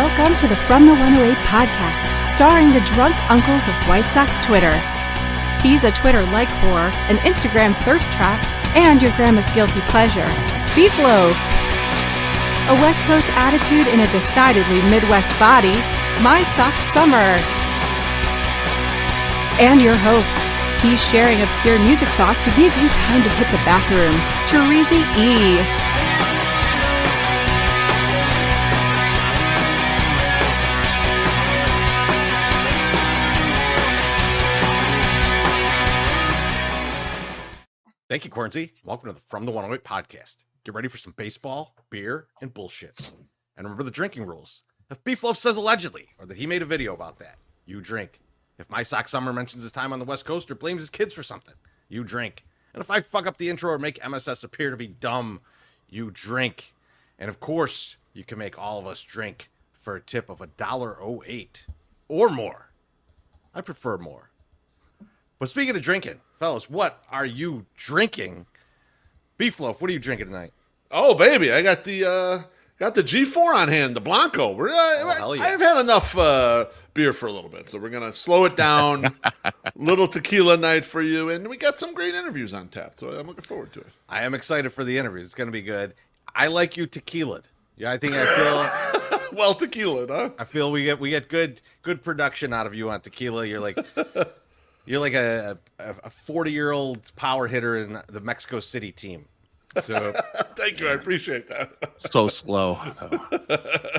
Welcome to the From the 108 podcast, starring the drunk uncles of White Sox Twitter. He's a Twitter like whore, an Instagram thirst trap, and your grandma's guilty pleasure, Beef Loaf. A West Coast attitude in a decidedly Midwest body, My Sock Summer. And your host, he's sharing obscure music thoughts to give you time to hit the bathroom, Terezi E. Thank you, Quarantine. Welcome to the From the 108 podcast. Get ready for some baseball, beer, and bullshit. And remember the drinking rules. If Beef Loaf says allegedly, or that he made a video about that, you drink. If My Sock Summer mentions his time on the West Coast or blames his kids for something, you drink. And if I fuck up the intro or make MSS appear to be dumb, you drink. And of course, you can make all of us drink for a tip of $1.08 or more. I prefer more. But speaking of drinking, fellas, what are you drinking? Beef Loaf, what are you drinking tonight? Oh, baby, I got the G4 on hand, the Blanco. Hell yeah. I've had enough beer for a little bit, so we're going to slow it down. Little tequila night for you, and we got some great interviews on tap, so I'm looking forward to it. I am excited for the interviews. It's going to be good. I like you tequila'd. Yeah, I feel well, tequila, huh? I feel we get good production out of you on tequila. You're like a 40-year-old power hitter in the Mexico City team. So thank you, I appreciate that. So slow.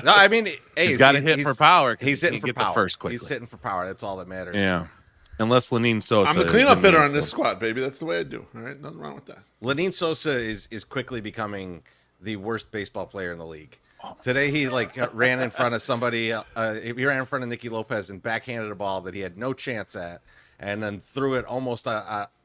No, I mean, hey, he's got to hit for power. He's hitting for power. The first quickly. He's hitting for power. That's all that matters. Yeah. Unless Lenine Sosa. I'm the cleanup hitter on this squad, baby. That's the way I do. All right, nothing wrong with that. Lenine Sosa is quickly becoming the worst baseball player in the league. Today he ran in front of somebody. He ran in front of Nicky Lopez and backhanded a ball that he had no chance at, and then threw it almost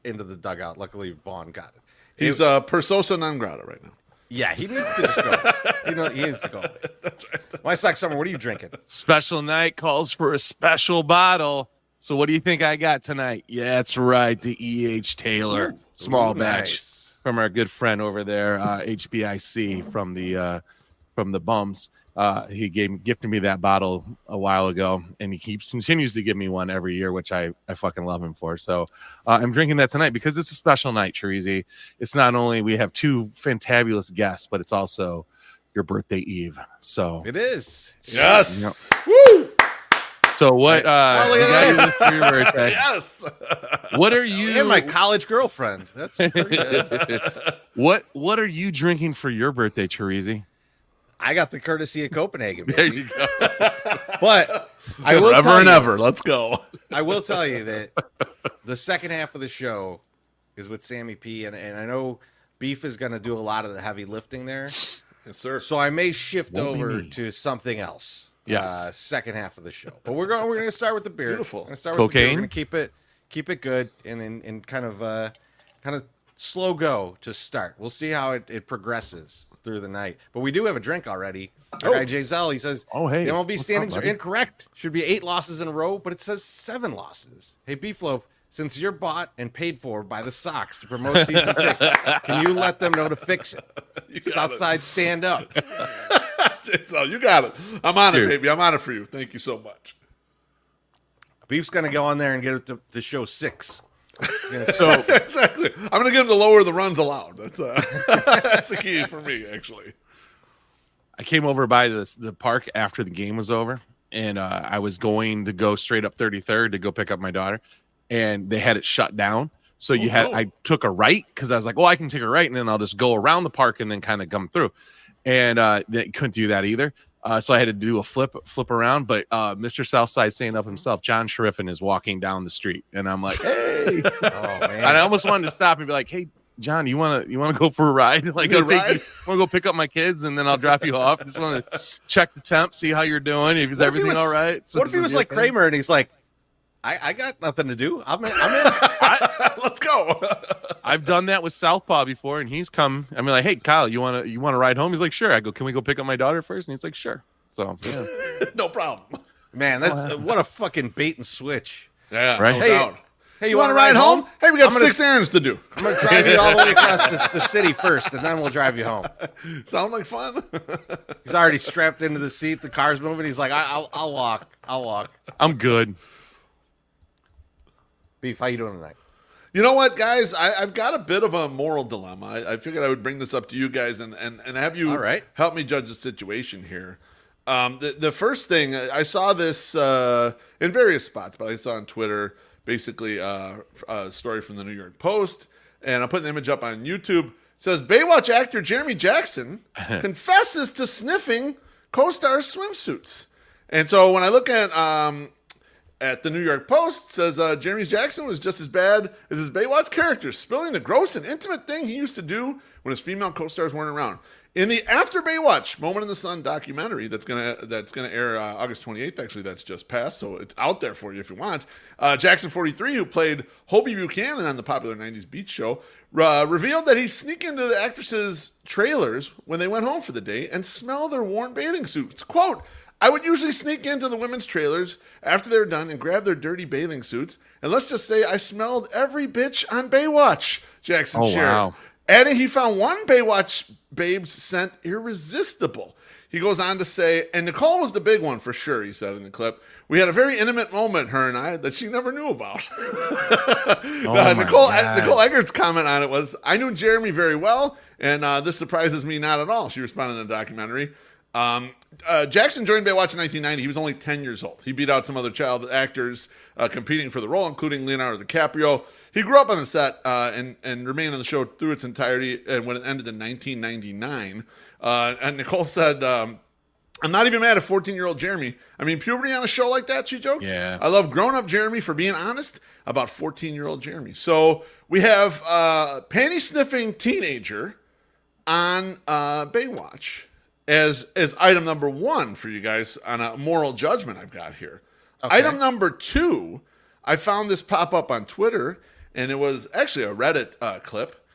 into the dugout. Luckily, Vaughn got it. He's per Sosa non grata right now. Yeah, he needs to just go. He needs to go. That's right. My Sock Summer, what are you drinking? Special night calls for a special bottle. So what do you think I got tonight? Yeah, that's right. The E.H. Taylor small batch Nice. from our good friend over there, HBIC from the Bums. He gifted me that bottle a while ago, and he continues to give me one every year, which I fucking love him for. So I'm drinking that tonight because it's a special night, Terezi. It's not only we have two fantabulous guests, but it's also your birthday eve. So It is. Yes. Woo! So what? You got you this for your birthday. Yes. What are you? And my college girlfriend. That's pretty good. What are you drinking for your birthday, Terezi? I got the courtesy of Copenhagen. There Baby. you go. But I will Forever tell and you, ever. Let's go. I will tell you that the second half of the show is with Sammy P, and I know Beef is going to do a lot of the heavy lifting there. Yes, sir. So I may shift Won't be over me. to something else. Yes. Second half of the show. But we're going to start with the beer. Beautiful. We're going to start with the beer. Cocaine? We're going to keep it good and kind of slow go to start. We'll see how it progresses through the night. But we do have a drink already. Our guy Jay Zell, he says, Oh, hey. the MLB What's standings up, are buddy? incorrect. Should be 8 losses in a row, but it says 7 losses. Hey, Beef Loaf, since you're bought and paid for by the Sox to promote season tickets, can you let them know to fix it? Southside, stand up. So you got it. I'm on Here. it, baby. I'm on it for you. Thank you so much. Beef's going to go on there and get it to show 6. So Exactly. I'm going to get him to lower the runs allowed. That's that's the key for me, actually. I came over by the park after the game was over, and I was going to go straight up 33rd to go pick up my daughter, and they had it shut down. So I took a right because I was like, well, I can take a right, and then I'll just go around the park and then kind of come through. And they couldn't do that either. So I had to do a flip around. But Mr. Southside staying up himself, John Sheriffin, is walking down the street, and I'm like, hey. Oh, man. And I almost wanted to stop and be like, hey, John, you want to go for a ride? Like, You I'll gonna ride? want to go pick up my kids, and then I'll drop you off. I just want to check the temp, see how you're doing. Is everything all right? What if he was like Kramer and he's like, I got nothing to do. I'm in. Let's go. I've done that with Southpaw before, and he's come. I mean, like, hey, Kyle, you want to ride home? He's like, sure. I go, can we go pick up my daughter first? And he's like, sure. So, yeah. No problem. Man, that's what a fucking bait and switch. Yeah, Right. no Hey, doubt. Hey, you want to ride home? Hey, we got 6 errands to do. I'm going to drive you all the way across the city first, and then we'll drive you home. Sound like fun? He's already strapped into the seat. The car's moving. He's like, I'll walk. I'll walk. I'm good. Beef, how you doing tonight? You know what, guys? I've got a bit of a moral dilemma. I figured I would bring this up to you guys and have you help me judge the situation here. The first thing, I saw this in various spots, but I saw on Twitter, basically a story from the New York Post, and I'll put an image up on YouTube. It says, Baywatch actor Jeremy Jackson confesses to sniffing co-stars' swimsuits. And so when I look at the New York Post, it says Jeremy Jackson was just as bad as his Baywatch character, spilling the gross and intimate thing he used to do when his female co-stars weren't around. In the After Baywatch Moment in the Sun documentary that's gonna air August 28th, actually that's just passed, so it's out there for you if you want. Jackson 43, who played Hobie Buchanan on the popular 90s beach show, revealed that he'd sneak into the actresses' trailers when they went home for the day and smell their worn bathing suits. Quote, I would usually sneak into the women's trailers after they were done and grab their dirty bathing suits, and let's just say I smelled every bitch on Baywatch, Jackson shared. Wow. Adding he found one Baywatch babe's scent irresistible. He goes on to say, and Nicole was the big one for sure, he said in the clip. We had a very intimate moment, her and I, that she never knew about. Nicole Eggert's comment on it was, I knew Jeremy very well, and this surprises me not at all, she responded in the documentary. Jackson joined Baywatch in 1990. He was only 10 years old. He beat out some other child actors competing for the role, including Leonardo DiCaprio. He grew up on the set and remained on the show through its entirety and when it ended in 1999. And Nicole said, I'm not even mad at 14-year-old Jeremy. I mean, puberty on a show like that, she joked. Yeah. I love grown-up Jeremy for being honest about 14-year-old Jeremy. So we have panty-sniffing teenager on Baywatch as item number 1 for you guys on a moral judgment I've got here. Okay. Item number 2, I found this pop up on Twitter, and it was actually a Reddit clip,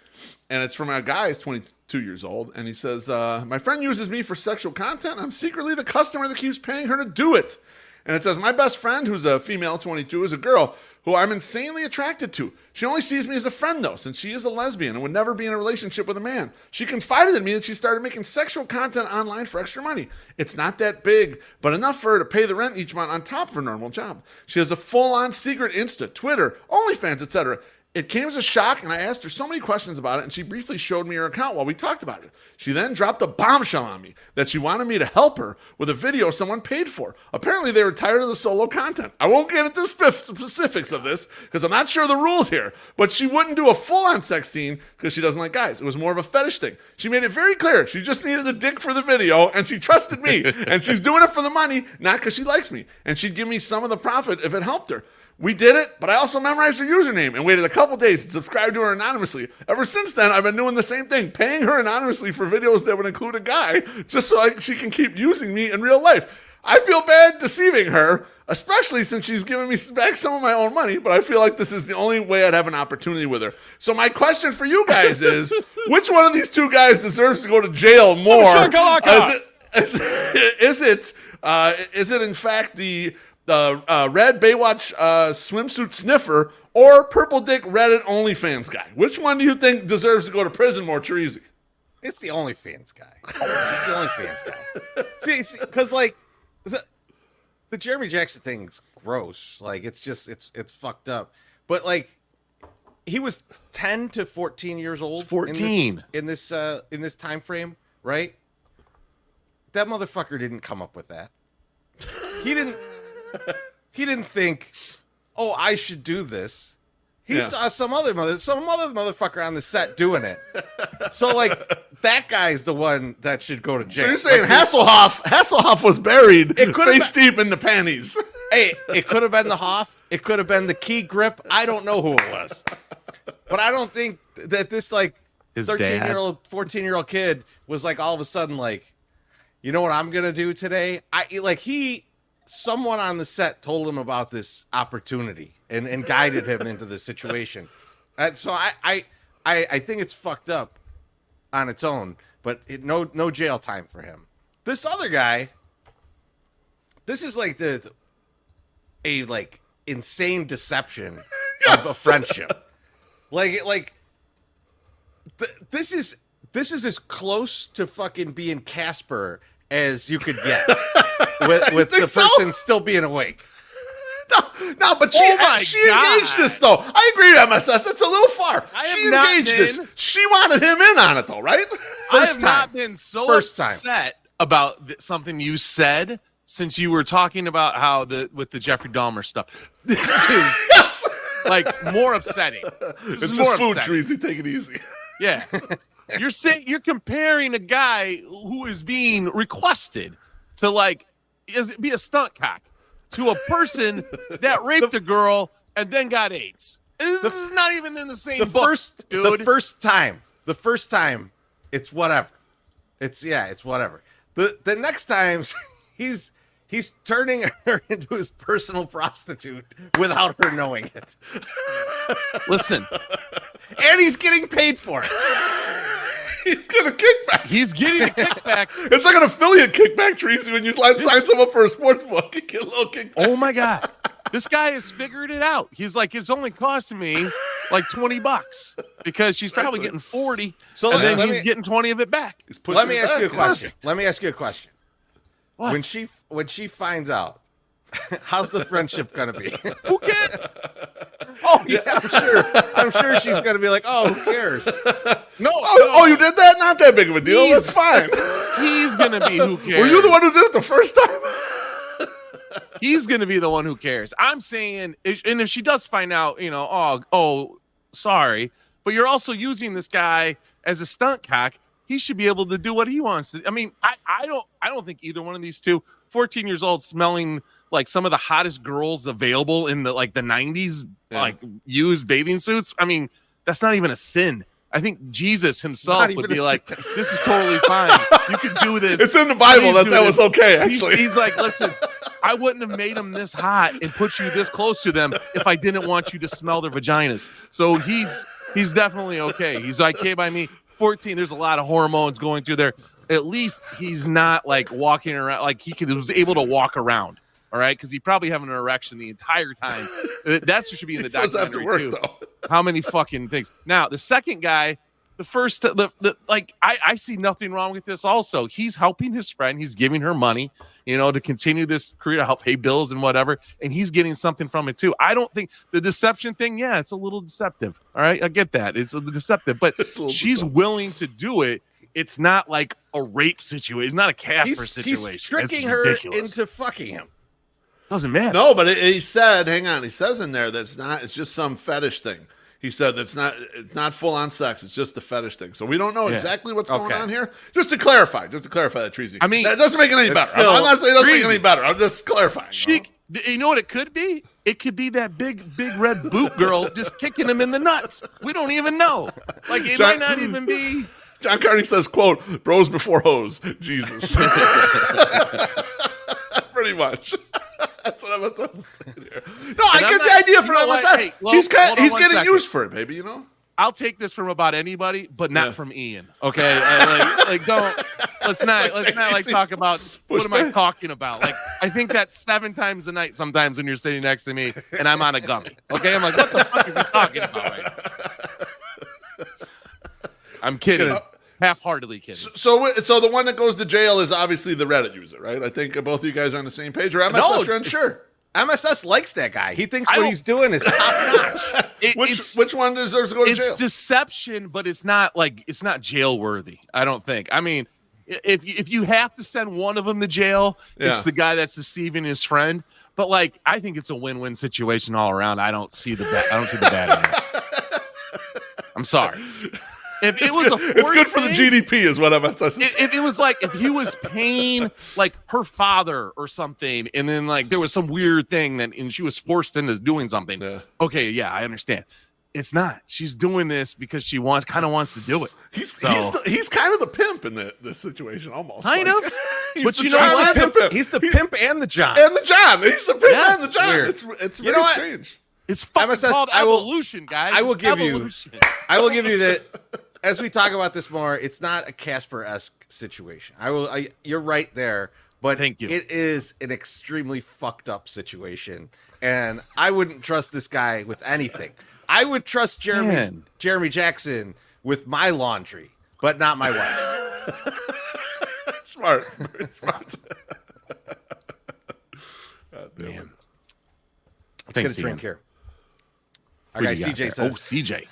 and it's from a guy who's 22 years old, and he says, my friend uses me for sexual content. I'm secretly the customer that keeps paying her to do it. And it says, my best friend, who's a female, 22, is a girl who I'm insanely attracted to. She only sees me as a friend, though, since she is a lesbian and would never be in a relationship with a man. She confided in me that she started making sexual content online for extra money. It's not that big, but enough for her to pay the rent each month on top of her normal job. She has a full-on secret Insta, Twitter, OnlyFans, etc. It came as a shock, and I asked her so many questions about it, and she briefly showed me her account while we talked about it. She then dropped a bombshell on me that she wanted me to help her with a video someone paid for. Apparently, they were tired of the solo content. I won't get into the specifics of this because I'm not sure the rules here, but she wouldn't do a full-on sex scene because she doesn't like guys. It was more of a fetish thing. She made it very clear. She just needed the dick for the video, and she trusted me, and she's doing it for the money, not because she likes me, and she'd give me some of the profit if it helped her. We did it, but I also memorized her username and waited a couple days and subscribed to her anonymously. Ever since then, I've been doing the same thing, paying her anonymously for videos that would include a guy, just so she can keep using me in real life. I feel bad deceiving her, especially since she's giving me back some of my own money, but I feel like this is the only way I'd have an opportunity with her. So my question for you guys is, which one of these two guys deserves to go to jail more? Is it in fact the red Baywatch swimsuit sniffer or purple dick Reddit OnlyFans guy? Which one do you think deserves to go to prison more, Treasy? It's the OnlyFans guy. It's the OnlyFans guy. See, because like the Jeremy Jackson thing's gross. Like it's fucked up. But like he was 10 to 14 years old. It's 14 in this time frame, right? That motherfucker didn't come up with that. He didn't think, oh, I should do this. He saw some other motherfucker on the set doing it. So like that guy's the one that should go to jail. So you're saying Hasselhoff was buried face deep in the panties. Hey, it could have been the Hoff. It could have been the Key Grip. I don't know who it was. But I don't think that this like 13-year-old, 14-year-old kid was like all of a sudden like, you know what I'm going to do today? Someone on the set told him about this opportunity and guided him into this situation. And so I think it's fucked up on its own, but no jail time for him. This other guy, this is like a insane deception of a friendship. This is as close to fucking being Casper as you could get with the person still being awake. No, but she engaged this, though. I agree with MSS. That's a little far. She engaged this. She wanted him in on it, though, right? I have not been so upset about something you said since you were talking about how with the Jeffrey Dahmer stuff. This is like more upsetting. It's just food, Treasy. Take it easy. Yeah. You're comparing a guy who is being requested to be a stunt cock to a person that raped a girl and then got AIDS. This is not even in the same book, dude. The first time, it's whatever. It's whatever. The next time, he's turning her into his personal prostitute without her knowing it. Listen. And he's getting paid for it. He's getting a kickback. He's getting a kickback. It's like an affiliate kickback, Treasy. When you sign someone for a sports book, you get a little kickback. Oh, my God. This guy has figured it out. He's like, it's only costing me like $20 because she's probably getting 40. So and then he's getting 20 of it back. Let me ask you a question. Let me ask you a question. What? When she finds out, how's the friendship gonna be? Who cares? Oh yeah, I'm sure she's gonna be like, oh, who cares? No. Oh, you did that? Not that big of a deal. That's fine. He's gonna be who cares. Were you the one who did it the first time? He's gonna be the one who cares. I'm saying, and if she does find out, sorry, but you're also using this guy as a stunt cock. He should be able to do what he wants to. I mean, I don't think either one of these two, 14 years old, smelling like some of the hottest girls available in the 90s, used bathing suits. I mean, that's not even a sin. I think Jesus himself would be like, this is totally fine. You can do this. It's in the Bible that was okay, actually. He's like, listen, I wouldn't have made them this hot and put you this close to them if I didn't want you to smell their vaginas. So he's definitely okay. He's okay by me. 14, there's a lot of hormones going through there. At least he's not walking around was able to walk around. All right, because he probably having an erection the entire time. That's what should be in the documentary too. How many fucking things? Now the second guy, the first, I see nothing wrong with this. Also, he's helping his friend. He's giving her money, to continue this career, to help pay bills and whatever, and he's getting something from it too. I don't think the deception thing. Yeah, it's a little deceptive. All right, I get that. It's deceptive, but she's willing to do it. It's not like a rape situation. It's not a Casper situation. He's tricking her into fucking him. Doesn't matter. No, but he said, hang on. He says in there it's just some fetish thing. He said it's not full on sex. It's just the fetish thing. So we don't know exactly what's going on here. Just to clarify that, Treasy. I mean, that doesn't make it any better. I'm not saying it doesn't make it any better. I'm just clarifying. You know what it could be? It could be that big red boot girl just kicking him in the nuts. We don't even know. It might not even be. John Carney says, quote, bros before hoes. Jesus. Pretty much. That's what I'm supposed to say here. No, I get the idea from MSS. Hey, he's getting used for it, baby, I'll take this from about anybody, but not from Ian. Okay? Let's not talk about what am I talking about? I think that 7 times a night sometimes when you're sitting next to me and I'm on a gummy. Okay? I'm like, what the fuck is he talking about right now? I'm kidding. Half-heartedly kidding. So the one that goes to jail is obviously the Reddit user, right? I think both of you guys are on the same page. Or MSS, you're unsure. MSS likes that guy. He thinks what he's doing is top notch. Which one deserves to go to jail? It's deception, but it's not jail worthy. I don't think. I mean, if you have to send one of them to jail, it's the guy that's deceiving his friend. But I think it's a win-win situation all around. I don't see the bad in it. I'm sorry. If it was it's good for the GDP, is what I'm saying. If it was if he was paying her father or something, and then there was some weird thing and she was forced into doing something. Yeah. Okay, yeah, I understand. It's not. She's doing this because she kind of wants to do it. He's kind of the pimp in this situation, almost. Kind of. But you know what? He's the pimp and the John. And the John. He's the pimp and the John. Weird. It's really strange. It's fucking called evolution, guys. I will give you that. As we talk about this more, it's not a Casper-esque situation. You're right there But Thank you. it is an extremely fucked up situation, and I wouldn't trust this guy with anything. I would trust Jeremy Jackson with my laundry, but not my wife's. Smart. God damn it. Let's get a drink here. Our guy CJ says, CJ.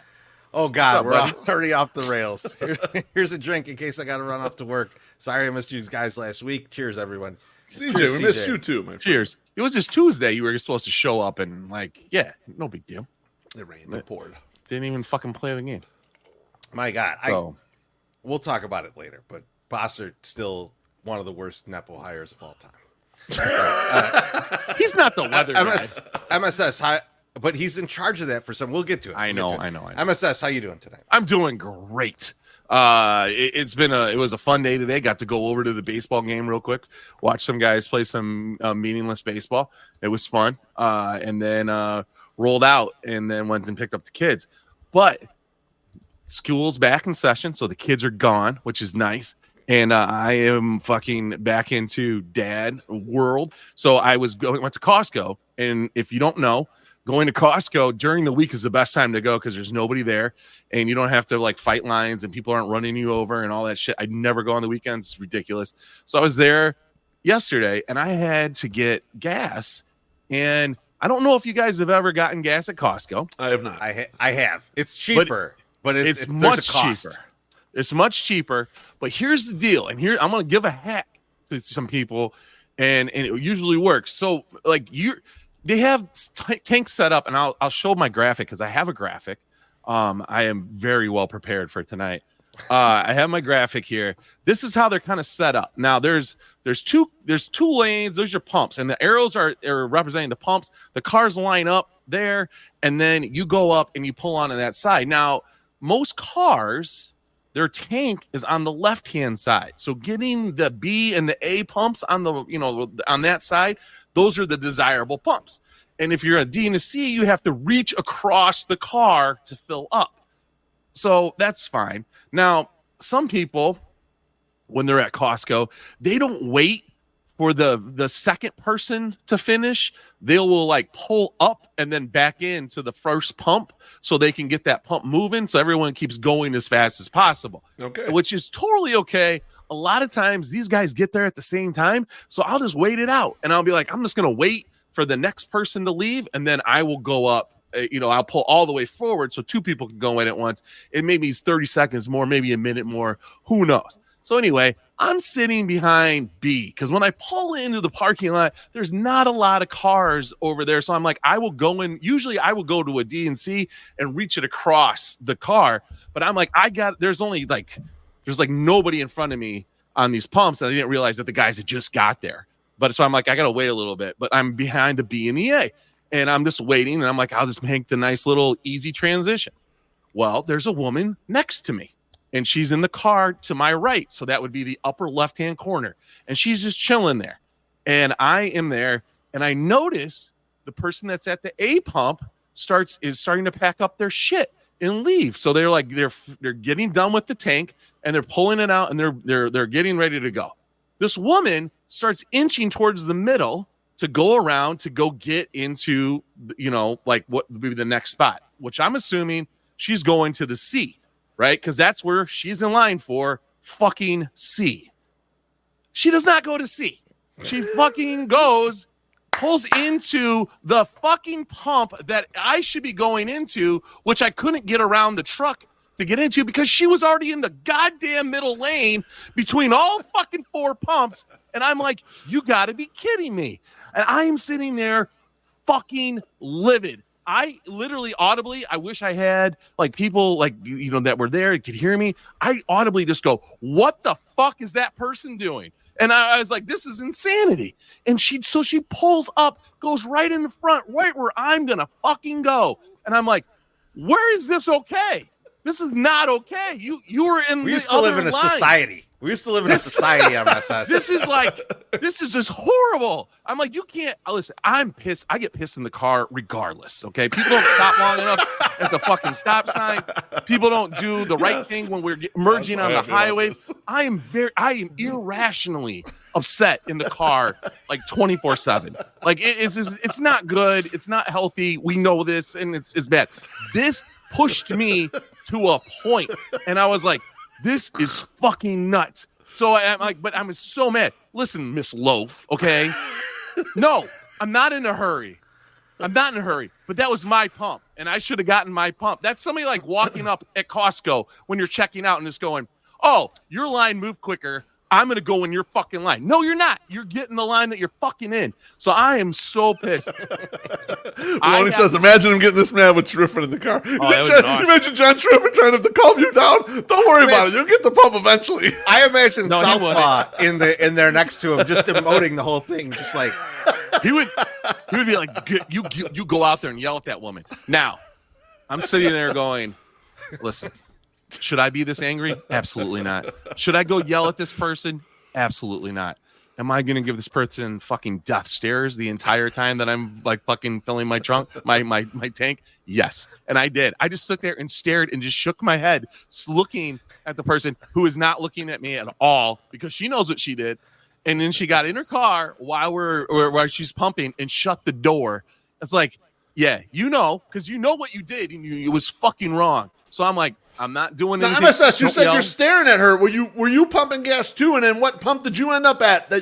"Oh God, What's up, we're already off the rails. Here's a drink in case I got to run off to work. Sorry I missed you guys last week. Cheers, everyone. CJ, Cheers, we missed you too, my friend. Cheers. It was just Tuesday. You were supposed to show up and no big deal. It rained. It poured. Didn't even fucking play the game. My God, So we'll talk about it later. But Bossert still one of the worst Nepo hires of all time. he's not the weather guy. MSS, but he's in charge of that for some. We'll get to it. I know. MSS, how you doing tonight? I'm doing great. It was a fun day today. Got to go over to the baseball game real quick, watch some guys play some meaningless baseball. It was fun. And then rolled out and then went and picked up the kids. But school's back in session, so the kids are gone, which is nice. And I am fucking back into dad world. So I went to Costco, and if you don't know, going to Costco during the week is the best time to go because there's nobody there, and you don't have to like fight lines, and people aren't running you over and all that shit. I never go on the weekends; it's ridiculous. So I was there yesterday, and I had to get gas, and I don't know if you guys have ever gotten gas at Costco. I have not. I have. It's cheaper, but it's much cheaper. It's much cheaper, but here's the deal, and here I'm going to give a hack to some people, and it usually works. So, like they have tanks set up, and I'll show my graphic because I have a graphic. I am very well prepared for tonight. I have my graphic here. This is how they're kind of set up. Now, there's two lanes. Those are your pumps, and the arrows are representing the pumps. The cars line up there, and then you go up and you pull onto that side. Now, most cars, their tank is on the left-hand side. So getting the B and the A pumps on on that side, those are the desirable pumps. And if you're a D and a C, you have to reach across the car to fill up. So that's fine. Now, some people, when they're at Costco, they don't wait for the second person to finish. They will like pull up and then back into the first pump so they can get that pump moving. So everyone keeps going as fast as possible. Okay. Which is totally okay. A lot of times these guys get there at the same time. So I'll just wait it out. And I'll be like, I'm just going to wait for the next person to leave. And then I will go up, I'll pull all the way forward so two people can go in at once. It maybe is 30 seconds more, maybe a minute more. Who knows? So anyway, I'm sitting behind B because when I pull into the parking lot, there's not a lot of cars over there. So I'm like, I will go in. Usually I will go to a D and C and reach it across the car. But I'm like, there's nobody in front of me on these pumps. And I didn't realize that the guys had just got there. But so I'm like, I got to wait a little bit. But I'm behind the B and the A. And I'm just waiting. And I'm like, I'll just make the nice little easy transition. Well, there's a woman next to me. And she's in the car to my right. So that would be the upper left-hand corner. And she's just chilling there. And I am there. And I notice the person that's at the A pump is starting to pack up their shit and leave. So they're like, they're getting done with the tank and they're pulling it out and they're getting ready to go. This woman starts inching towards the middle to go around to go get into, like what would be the next spot, which I'm assuming she's going to the C. Right? Because that's where she's in line for fucking C. She does not go to C. She fucking pulls into the fucking pump that I should be going into, which I couldn't get around the truck to get into because she was already in the goddamn middle lane between all fucking four pumps. And I'm like, you got to be kidding me. And I am sitting there fucking livid. I literally audibly, I wish I had like people like, that were there and could hear me. I audibly just go, what the fuck is that person doing? And I was like, this is insanity. And she pulls up, goes right in the front, right where I'm going to fucking go. And I'm like, where is this okay? This is not okay. You were in We the used to live other in a line. society. We used to live in a society, MSS. This is just horrible. I'm like, you can't listen. I'm pissed. I get pissed in the car regardless. Okay, people don't stop long enough at the fucking stop sign. People don't do the right thing when we're merging on the highways. I am irrationally upset in the car, like 24/7. Like it's not good. It's not healthy. We know this, and it's bad. This pushed me to a point, and I was like, this is fucking nuts. So I'm like, but I'm so mad. Listen, Miss Loaf, okay? No, I'm not in a hurry. But that was my pump, and I should have gotten my pump. That's somebody like walking up at Costco when you're checking out and just going, oh, your line moved quicker. I'm going to go in your fucking line. No, you're not. You're getting the line that you're fucking in. So I am so pissed. He says, imagine him getting this mad with Triffin in the car. Oh, that was awesome. Imagine John Triffin trying to calm you down. Don't worry about it. You'll get the pump eventually. I imagine Southpaw in there next to him, just emoting the whole thing, just like he would be like, you go out there and yell at that woman. Now, I'm sitting there going, listen. Should I be this angry? Absolutely not. Should I go yell at this person? Absolutely not. Am I going to give this person fucking death stares the entire time that I'm like fucking filling my trunk, my tank? Yes. And I did. I just stood there and stared and just shook my head, looking at the person who is not looking at me at all because she knows what she did. And then she got in her car while she's pumping and shut the door. It's like, yeah, because you know what you did and it was fucking wrong. So I'm like, I'm not doing anything. Now, MSS, you said you're staring at her. Were you pumping gas too? And then what pump did you end up at?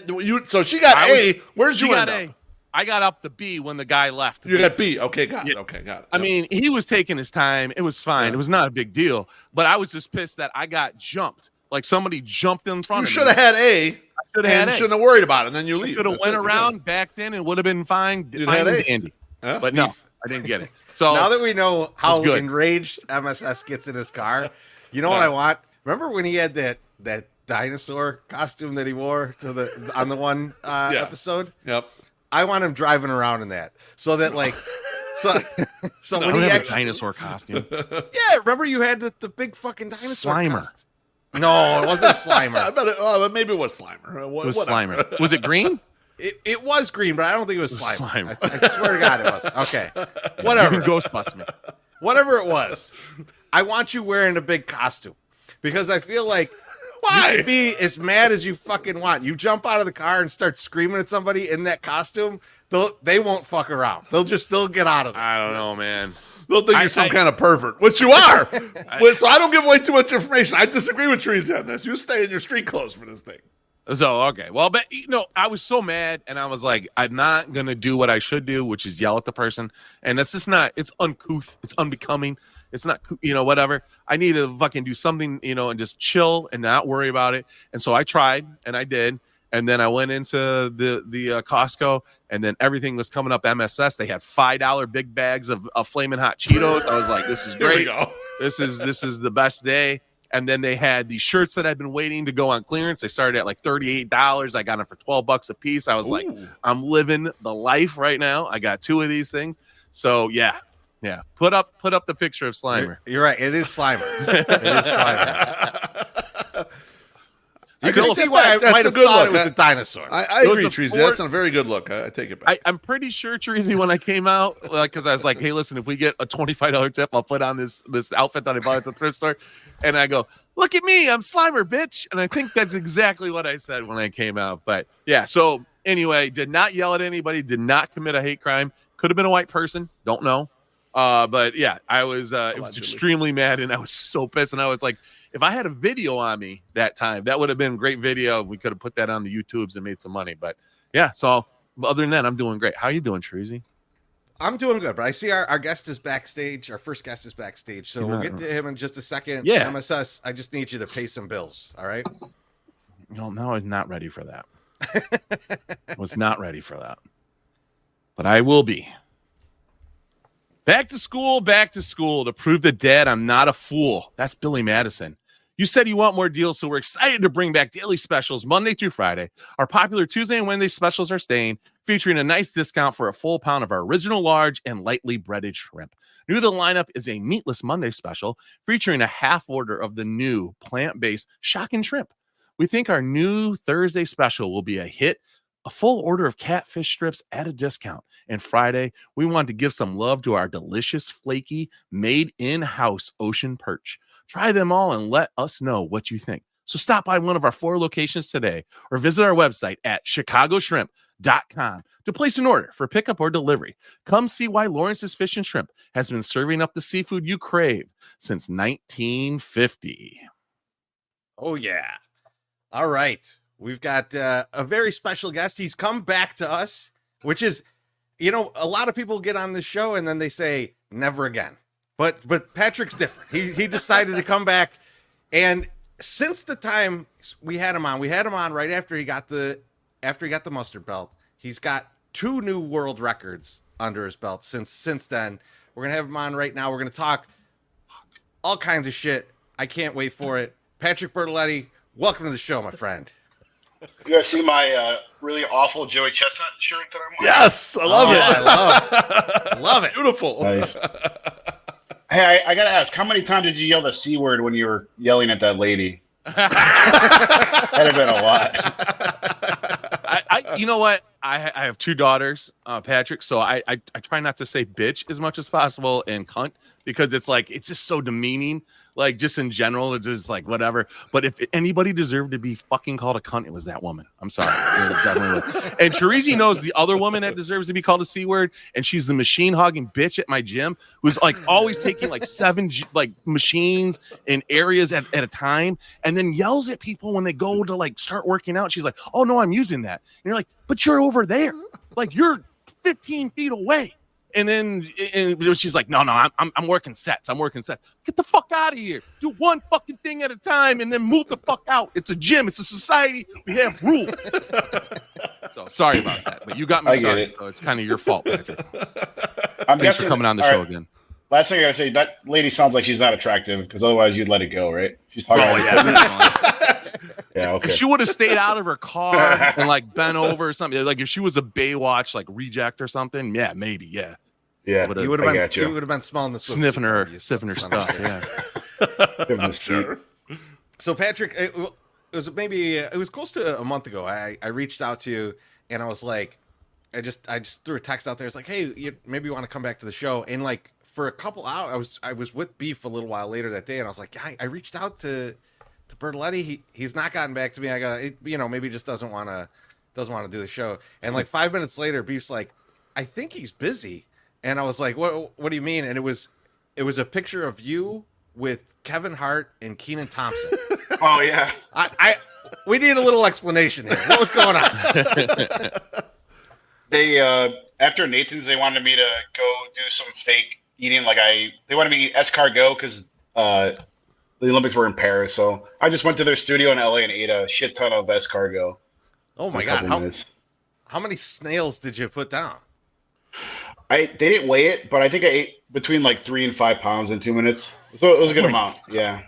So she got A. Where'd you end up? I got up the B when the guy left. You got B. Okay, got it. Okay, got it. I mean, he was taking his time. It was fine. It was not a big deal. But I was just pissed that I got jumped. Like somebody jumped in front of me. You should have had A. Shouldn't have worried about it. And then you leave. Should have went around, backed in, and would have been fine. You'd had A. Andy. Yeah. But no, I didn't get it. So now that we know how enraged MSS gets in his car, you know what I want? Remember when he had that dinosaur costume that he wore on the one episode? Yep. I want him driving around in that, so that like, so when he had a dinosaur costume. Yeah, remember you had the big fucking dinosaur Slimer. costume. No, it wasn't Slimer. I bet maybe it was Slimer. It was Slimer. Was it green? It was green, but I don't think it was Slimer. I swear to God it was. Okay. Whatever. You can Ghostbust me. Whatever it was. I want you wearing a big costume. Because I feel like why? You can be as mad as you fucking want. You jump out of the car and start screaming at somebody in that costume, they won't fuck around. They'll get out of it. I don't know, man. They'll think you're some kind of pervert, which you are. So I don't give away too much information. I disagree with Treasy on this. You stay in your street clothes for this thing. So, okay. Well, but, I was so mad, and I was like, I'm not going to do what I should do, which is yell at the person. And that's just not, it's uncouth. It's unbecoming. It's not, whatever. I need to fucking do something, and just chill and not worry about it. And so I tried, and I did. And then I went into the Costco, and then everything was coming up MSS. They had $5 big bags of Flamin' Hot Cheetos. I was like, this is great. This is the best day. And then they had these shirts that I'd been waiting to go on clearance. They started at like $38. I got them for $12 a piece. I was like, I'm living the life right now. I got 2 of these things. So yeah. Put up the picture of Slimer. You're right. It is Slimer. It is Slimer. You can see why I might have thought it was a dinosaur. I agree, Treasy. That's a very good look. I take it back. I'm pretty sure, Treasy, when I came out, because I was like, hey, listen, if we get a $25 tip, I'll put on this outfit that I bought at the thrift store. And I go, look at me, I'm Slimer, bitch. And I think that's exactly what I said when I came out. But yeah, so anyway, did not yell at anybody, did not commit a hate crime. Could have been a white person. Don't know. But yeah, I was it was extremely mad, and I was so pissed. And I was like, if I had a video on me that time, that would have been a great video. We could have put that on the YouTubes and made some money. But yeah, so other than that, I'm doing great. How you doing, Treasy? I'm doing good, but I see our guest is backstage. Our first guest is backstage, so we'll get to him in just a second. Yeah. MSS, I just need you to pay some bills, all right? No, I'm not ready for that. I was not ready for that. But I will be. Back to school to prove to Dad I'm not a fool. That's Billy Madison. You said you want more deals, so we're excited to bring back daily specials Monday through Friday. Our popular Tuesday and Wednesday specials are staying, featuring a nice discount for a full pound of our original large and lightly breaded shrimp. New to the lineup is a meatless Monday special, featuring a half order of the new plant-based shocking shrimp. We think our new Thursday special will be a hit, a full order of catfish strips at a discount. And Friday, we want to give some love to our delicious, flaky, made in-house ocean perch. Try them all and let us know what you think. So stop by one of our 4 locations today or visit our website at chicagoshrimp.com to place an order for pickup or delivery. Come see why Lawrence's Fish and Shrimp has been serving up the seafood you crave since 1950. Oh, yeah. All right. We've got a very special guest. He's come back to us, which is, you know, a lot of people get on this show and then they say, never again. But Patrick's different. He decided to come back. And since the time we had him on right after he got the mustard belt. He's got 2 new world records under his belt since then. We're going to have him on right now. We're going to talk all kinds of shit. I can't wait for it. Patrick Bertoletti, welcome to the show, my friend. You guys see my really awful Joey Chestnut shirt that I'm wearing? Yes, I love it. I love it. Beautiful. Nice. Hey, I got to ask, how many times did you yell the C word when you were yelling at that lady? That'd have been a lot. You know what? I have 2 daughters, Patrick, so I try not to say bitch as much as possible and cunt, because it's just so demeaning. Like, just in general, it's just like whatever. But if anybody deserved to be fucking called a cunt, it was that woman. I'm sorry. It definitely was. And Chirizi knows the other woman that deserves to be called a C word, and she's the machine hogging bitch at my gym who's like always taking like 7 machines in areas at a time, and then yells at people when they go to like start working out. She's like, "Oh no, I'm using that." And you're like, "But you're over there. Like, you're 15 feet away." And then she's like, no, I'm working sets. I'm working sets. Get the fuck out of here. Do one fucking thing at a time and then move the fuck out. It's a gym. It's a society. We have rules. So sorry about that. But you got me started. So it's kind of your fault, Patrick. Thanks for coming on the show again. Last thing I got to say, that lady sounds like she's not attractive, because otherwise you'd let it go, right? She's talking Yeah, okay. If she would have stayed out of her car and like bent over or something, like if she was a Baywatch like reject or something, yeah, maybe, yeah. Yeah, you would have been smelling the sniffing her stuff. Yeah. Sure. So Patrick, it was close to a month ago. I reached out to you and I was like, I just threw a text out there. It's like, hey, maybe you want to come back to the show. And like for a couple hours, I was with Beef a little while later that day, and I was like, I reached out to Bertoletti. He's not gotten back to me. I got, maybe he just doesn't want to do the show. And like 5 minutes later, Beef's like, I think he's busy. And I was like, what do you mean? And it was a picture of you with Kevin Hart and Kenan Thompson. Oh yeah. We need a little explanation here. What was going on? They after Nathan's, they wanted me to go do some fake eating. They wanted me to eat escargot because the Olympics were in Paris. So I just went to their studio in LA and ate a shit ton of escargot. Oh my God. How many snails did you put down? They didn't weigh it, but I think I ate between like 3 and 5 pounds in 2 minutes. So it was a good amount. Yeah.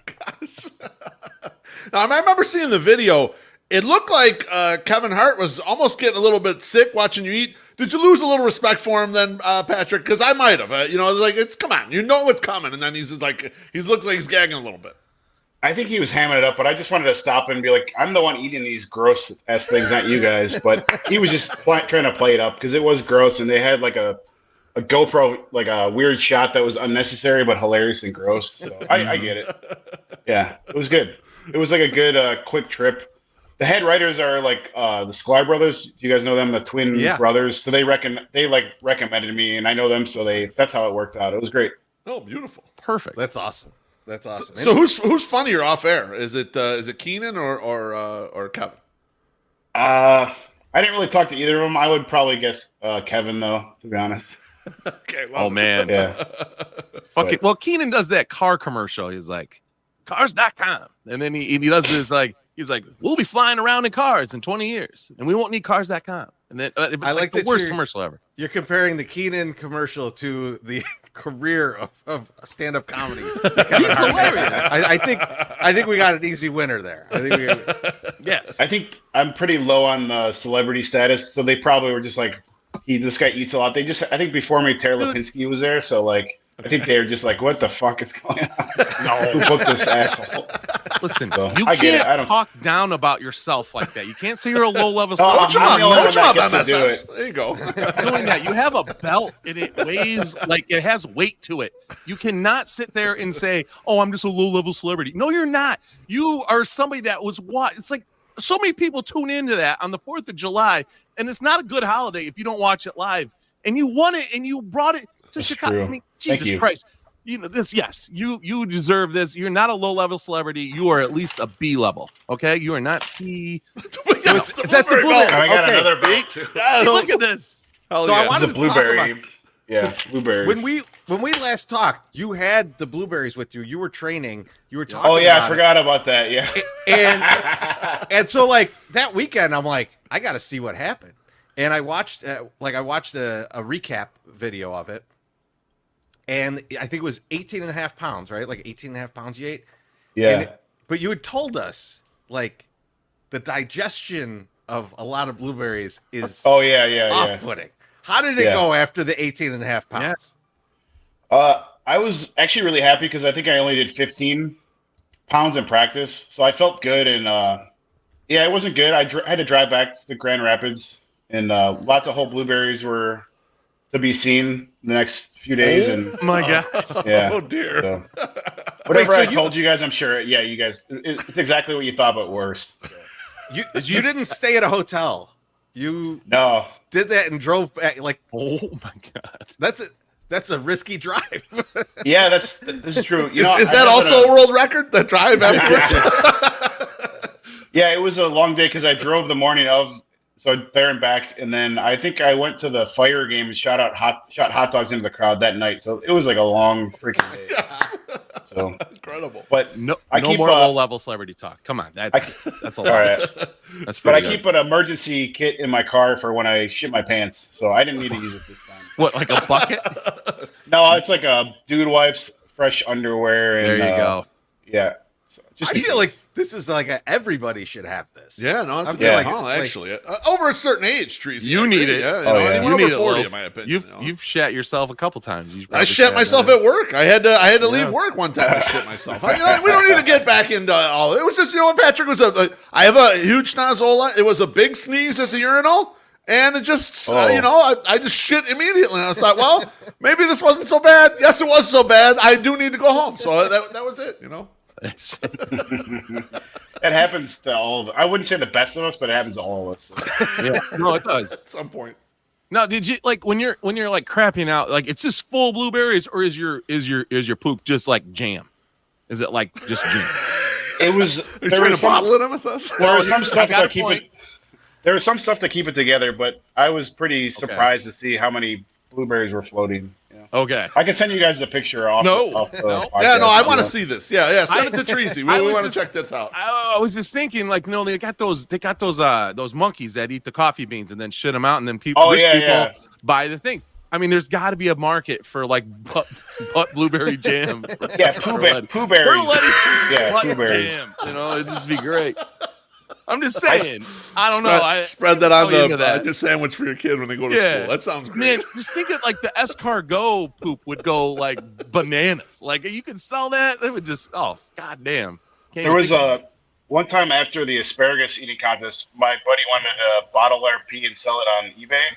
Now, I remember seeing the video. It looked like Kevin Hart was almost getting a little bit sick watching you eat. Did you lose a little respect for him then, Patrick? Because I might have. Come on, you know what's coming, and then he looks like he's gagging a little bit. I think he was hamming it up, but I just wanted to stop and be like, I'm the one eating these gross ass things, not you guys. But he was just trying to play it up because it was gross, and they had like a GoPro, like a weird shot that was unnecessary but hilarious and gross. So I get it. Yeah, it was good. It was like a good quick trip. The head writers are like the Sklar brothers. Do you guys know them? The twin brothers. So they recommended me, and I know them. So that's how it worked out. It was great. Oh, beautiful. Perfect. That's awesome. So who's funnier off air? Is it Kenan or Kevin? I didn't really talk to either of them. I would probably guess Kevin though, to be honest. Okay. Well, oh man. Yeah. Fuck it. Well, Kenan does that car commercial. He's like, cars.com. And then he does this he's like, we'll be flying around in cars in 20 years and we won't need cars.com. And then it's I like the worst commercial ever. You're comparing the Kenan commercial to the career of stand-up comedy. He's hilarious. I think we got an easy winner there. Yes. I think I'm pretty low on the celebrity status, so they probably were just like, this guy eats a lot. I think before me, Tara Lipinski was there, so like, I think they were just like, what the fuck is going on? No, who booked this asshole? Listen, So, you can't talk down about yourself like that. You can't say you're a low-level No celebrity. job, MSS. There you go. Doing that, you have a belt and it weighs like it has weight to it. You cannot sit there and say, "Oh, I'm just a low-level celebrity." No, you're not. You are somebody that was what? It's like so many people tune into that on the 4th of July, and it's not a good holiday if you don't watch it live. And you won it, and you brought it to That's Chicago. true. I mean, Jesus Christ. You know this, yes. You deserve this. You're not a low-level celebrity. You are at least a B level. Okay, you are not C. That's the Oh, I got another belt too. Look at this. So I wanted The to talk blueberry. about Blueberries. when we last talked, you had the blueberries with you. You were training. You were talking. Oh yeah, about I forgot about that. Yeah. And so like that weekend, I'm like, I got to see what happened. And I watched a recap video of it. And I think it was 18 and a half pounds, right? Like 18 and a half pounds you ate. Yeah. But you had told us like the digestion of a lot of blueberries is off-putting. How did it go after the 18 and a half pounds? I was actually really happy because I think I only did 15 pounds in practice. So I felt good. And it wasn't good. I had to drive back to Grand Rapids, and lots of whole blueberries were to be seen the next few days. And my God. Yeah. Oh dear. So, whatever I told you guys, I'm sure. Yeah, you guys. It's exactly what you thought, but worse. You didn't stay at a hotel. You No. did that and drove back. Like, Oh my God. that's a risky drive. Yeah, this is true. Is that also a world record? The drive afterwards? Yeah, it was a long day because I drove the morning of, so there and back, and then I think I went to the Fire game and shot hot dogs into the crowd that night. So it was like a long freaking day. Yes. So Incredible. but No I no keep, more low-level celebrity talk. Come on. That's a lot. all right. That's But pretty I good. keep an emergency kit in my car for when I shit my pants, so I didn't need to use it this time. What, like a bucket? No, it's like a dude wipes, fresh underwear, and There you go. Yeah. So just I feel like this is like everybody should have this. Yeah, no, that's a I feel good call, actually. Over a certain age, Trees. You need it. Yeah, Oh, yeah. anyone You over need 40, it, in my opinion. You've shat yourself a couple times. I shat myself at work. I had to leave work one time to shit myself. We don't need to get back into all. It was just, what, Patrick was I have a huge snozola. It was a big sneeze at the urinal, and it just, I just shit immediately. And I thought, well, maybe this wasn't so bad. Yes, it was so bad. I do need to go home. So that was it. It happens to all of us. I wouldn't say the best of us, but it happens to all of us. So. Yeah. No, it does. At some point. Now, did you like when you're like crapping out, like it's just full blueberries, or is your poop just like jam? Is it like just jam? It was. Are you trying to bottle it, MSS? There was some stuff got a to keep point. it. There was some stuff to keep it together, but I was pretty surprised to see how many blueberries were floating. Yeah. Okay. I can send you guys a picture off. No. Off the No. podcast. Yeah, no, I want to see this. Yeah. Send it to Treasy. I We was want to just- check this out. I was just thinking, like, they got those monkeys that eat the coffee beans and then shit them out, and then people buy the things. I mean, there's got to be a market for like butt blueberry jam. Yeah, Pooh Berries. Bertoletti Yeah, butt Pooh Berries. jam. It'd just be great. I'm just saying. I don't know. Spread that on into that. the sandwich for your kid when they go to school. That sounds great. Man, just think of like the escargot poop would go like bananas. Like you could sell that. It would just goddamn. There was one time after the asparagus eating contest, my buddy wanted to bottle our pee and sell it on eBay.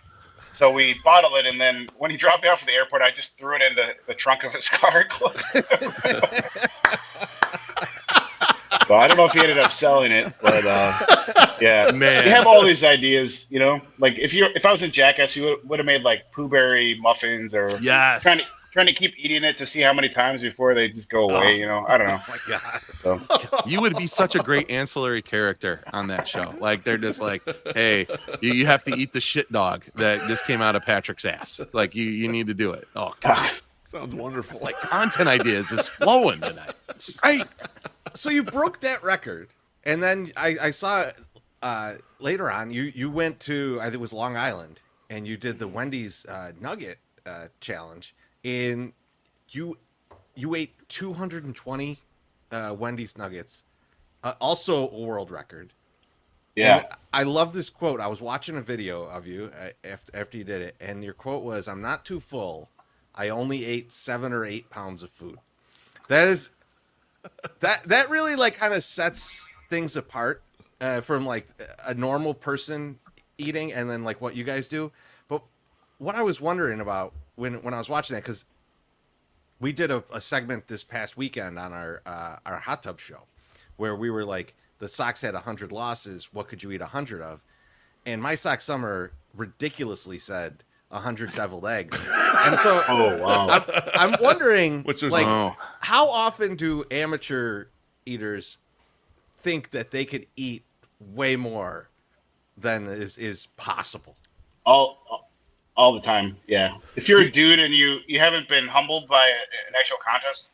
So we bottled it, and then when he dropped me off at the airport, I just threw it into the trunk of his car. So I don't know if he ended up selling it, but yeah, Man. You have all these ideas, Like if I was in Jackass, you would have made like Pooh Berry muffins, or trying to keep eating it to see how many times before they just go away. I don't know. Oh my God. So. You would be such a great ancillary character on that show. Like they're just like, hey, you have to eat the shit dog that just came out of Patrick's ass. Like you need to do it. Oh God, Sounds wonderful. it's like content ideas is flowing tonight. It's great. So you broke that record, and then I saw later on you went to, I think it was Long Island, and you did the Wendy's Nugget challenge, and you ate 220 Wendy's nuggets, also a world record. Yeah. And I love this quote. I was watching a video of you after you did it, and your quote was, "I'm not too full. I only ate 7 or 8 pounds of food." That is that really like kind of sets things apart from like a normal person eating, and then like what you guys do. But what I was wondering about when I was watching that, because we did a segment this past weekend on our hot tub show where we were like, the Sox had 100 losses. What could you eat 100 of? And My Sock Summer ridiculously said 100 deviled eggs. And so Oh, wow. I'm wondering, Which is like, Oh. how often do amateur eaters think that they could eat way more than is possible? All the time, yeah. If you're a dude and you haven't been humbled by an actual contest,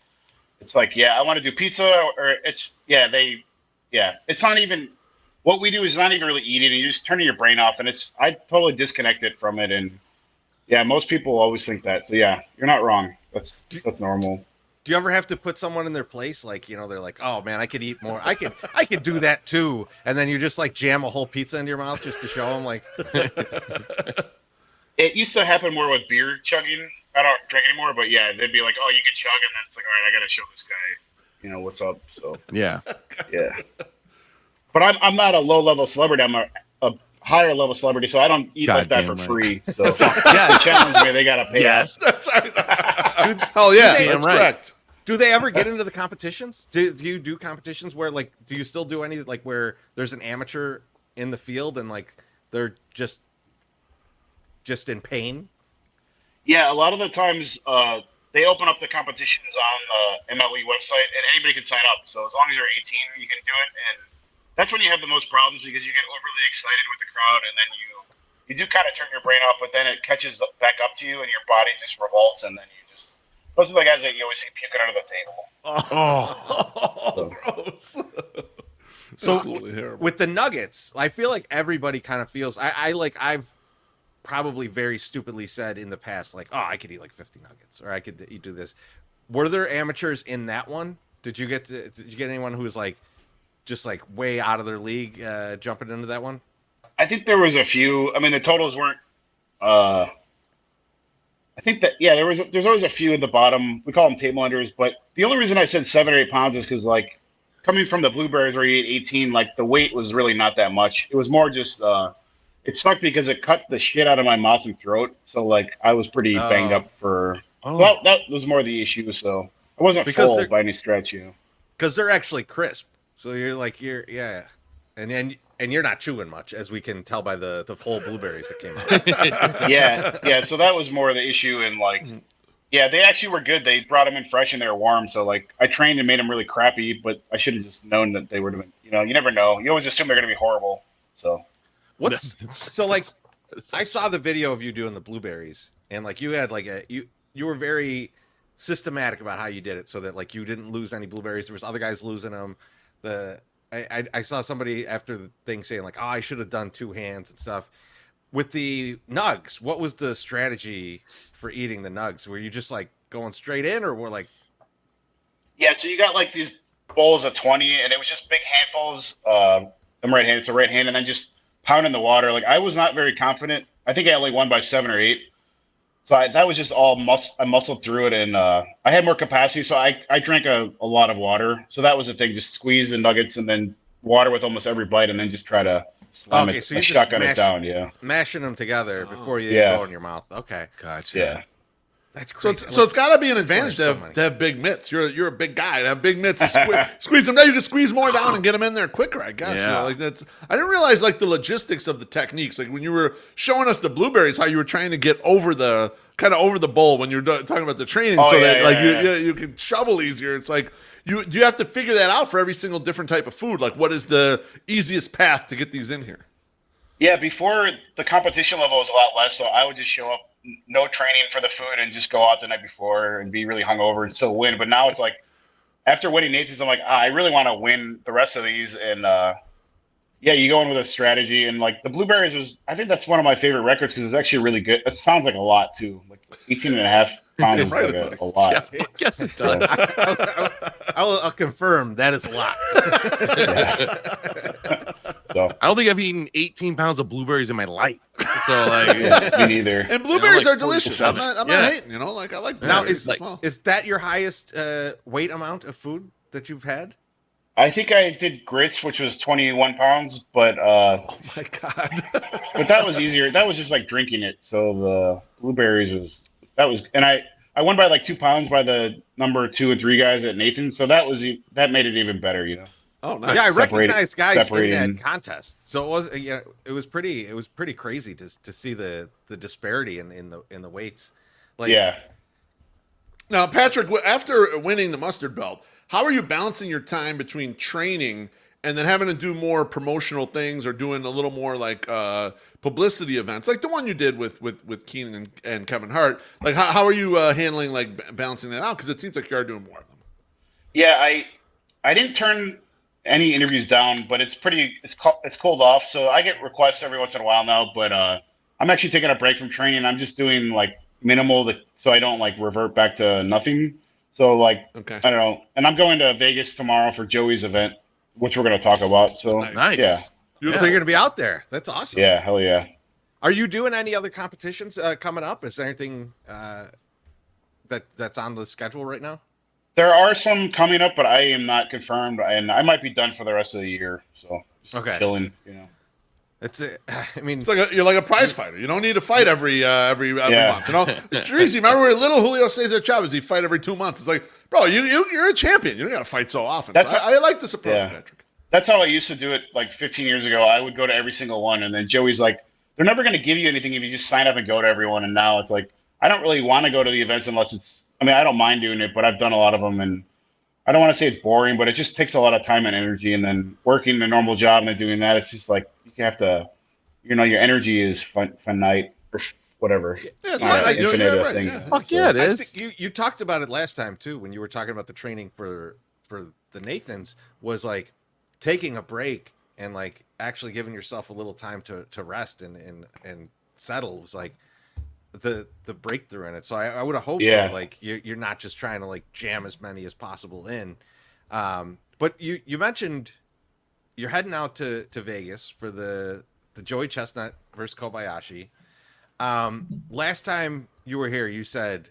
it's like, yeah, I want to do pizza, or it's it's not even what we do is not even really eating, and you're just turning your brain off, and I totally disconnect it from it, and yeah, most people always think that. So yeah, you're not wrong. That's normal. Do you ever have to put someone in their place? Like, you know, they're like, "Oh man, I could eat more. I could do that too." And then you just like jam a whole pizza into your mouth just to show them, like. It used to happen more with beer chugging. I don't drink anymore, but yeah, they'd be like, "Oh, you can chug," and then it's like, "All right, I got to show this guy, what's up." So Yeah. yeah, but I'm not a low level celebrity. I'm a higher level celebrity, so I don't eat like that for Goddamn free. So if they challenge me, they got to pay. Yes. That's right. Hell yeah, Damn that's right. correct. Do they ever get into the competitions? Do you do competitions where, like, do you still do any, like, where there's an amateur in the field and like they're just in pain? Yeah, a lot of the times they open up the competitions on the MLE website, and anybody can sign up. So as long as you're 18, you can do it, and that's when you have the most problems because you get overly excited with the crowd, and then you do kind of turn your brain off, but then it catches back up to you, and your body just revolts, and then you just. Those are the guys that you always see puking under the table. Oh, gross. So Absolutely terrible. with the nuggets, I feel like everybody kind of feels. I've probably very stupidly said in the past, like, "Oh, I could eat like 50 nuggets, or I could do this." Were there amateurs in that one? Did you get anyone who was like just like way out of their league jumping into that one? I think there was a few. I mean, the totals weren't. I think that there's always a few at the bottom. We call them table unders, but the only reason I said 7 or 8 pounds is because like coming from the blueberries where you ate 18, like the weight was really not that much. It was more just it sucked because it cut the shit out of my mouth and throat. So like I was pretty banged up for. Oh. That was more the issue. So I wasn't Because full by any stretch, Because they're actually crisp. So yeah, and you're not chewing much, as we can tell by the whole blueberries that came out. yeah. So that was more the issue, and like, yeah, they actually were good. They brought them in fresh and they were warm. So like, I trained and made them really crappy, but I should have just known that they would have been. You never know. You always assume they're going to be horrible. So So like, I saw the video of you doing the blueberries, and like you had like you were very systematic about how you did it, so that like you didn't lose any blueberries. There was other guys losing them. I saw somebody after the thing saying like, "Oh, I should have done 2 hands and stuff." With the nugs, what was the strategy for eating the nugs? Were you just like going straight in, or were like? yeah, so you got like these bowls of 20, and it was just big handfuls. I'm right-handed, so right hand, and then just pounding the water. Like I was not very confident. I think I only won by 7 or 8. So that was just all I muscled through it, and I had more capacity, so I drank a lot of water. So that was the thing, just squeeze the nuggets and then water with almost every bite, and then just try to slam it, So you just shotgun it down, mashing them together before you Yeah. go in your mouth. Okay, Gotcha. Yeah. that's So crazy. it's got to be an advantage so to many. have big mitts. You're a big guy to have big mitts. Squeeze them down. You can squeeze more down and get them in there quicker. I guess. Yeah. Like that's. I didn't realize like the logistics of the techniques. Like when you were showing us the blueberries, how you were trying to get over the bowl when you're talking about the training, Oh, so yeah, that like yeah. you can shovel easier. It's like you have to figure that out for every single different type of food. Like what is the easiest path to get these in here? Yeah, before the competition level was a lot less, so I would just show up, no training for the food, and just go out the night before and be really hungover and still win. But now it's like, after winning Nathan's, I'm like, I really want to win the rest of these. And yeah, you go in with a strategy. And like the blueberries I think that's one of my favorite records because it's actually really good. It sounds like a lot too, like 18 and a half. pounds is Right, like it a does. lot. Yeah, yes, it does. I'll confirm that is a lot. So I don't think I've eaten 18 pounds of blueberries in my life. So like, me neither. And blueberries like are delicious. 47. I'm Yeah. not hating. Like I like Now blueberries is as well. is that your highest weight amount of food that you've had? I think I did grits, which was 21 pounds, but Oh my god. that was easier. That was just like drinking it. So the blueberries and I won by like 2 pounds by the number 2 and 3 guys at Nathan's. So that made it even better, you know. Oh nice. Yeah, I Separate- recognized guys in separating. that contest. So it was pretty crazy to see the disparity in the weights. Like, Yeah. Now, Patrick, after winning the mustard belt, how are you balancing your time between training and then having to do more promotional things or doing a little more like publicity events, like the one you did with Keenan and Kevin Hart? Like, how are you handling like balancing that out? Because it seems like you are doing more of them. Yeah, I didn't turn any interviews down, but it's cooled off. So I get requests every once in a while now, but I'm actually taking a break from training. I'm just doing like minimal so I don't like revert back to nothing. So like, Okay. I don't know. And I'm going to Vegas tomorrow for Joey's event, which we're going to talk about. So nice. yeah, so you're going to be out there. That's awesome. yeah, hell yeah. Are you doing any other competitions coming up? Is there anything that's on the schedule right now? There are some coming up, but I am not confirmed, and I might be done for the rest of the year. So just Okay. chilling, you know. I mean, It's like you're like a prize fighter. You don't need to fight every Yeah. month. You know, Jeez, you remember when little Julio Cesar Chavez? He fight every 2 months. It's like, bro, you're a champion. You don't got to fight so often. So I like this approach, Yeah. Patrick. That's how I used to do it like 15 years ago. I would go to every single one, and then Joey's like, they're never going to give you anything if you just sign up and go to everyone. And now it's like, I don't really want to go to the events unless I don't mind doing it, but I've done a lot of them, and I don't want to say it's boring, but it just takes a lot of time and energy. And then working a normal job and then doing that, it's just like, you have to, your energy is finite or whatever. Yeah, it's Not fine. an You're infinite right. thing. Yeah. Fuck yeah, it I is. think you talked about it last time too when you were talking about the training for the Nathans, was like taking a break and like actually giving yourself a little time to rest and settle was like the breakthrough in it. So I would have hoped that like you're not just trying to like jam as many as possible in. But you mentioned you're heading out to Vegas for the Joey Chestnut versus Kobayashi. Last time you were here, you said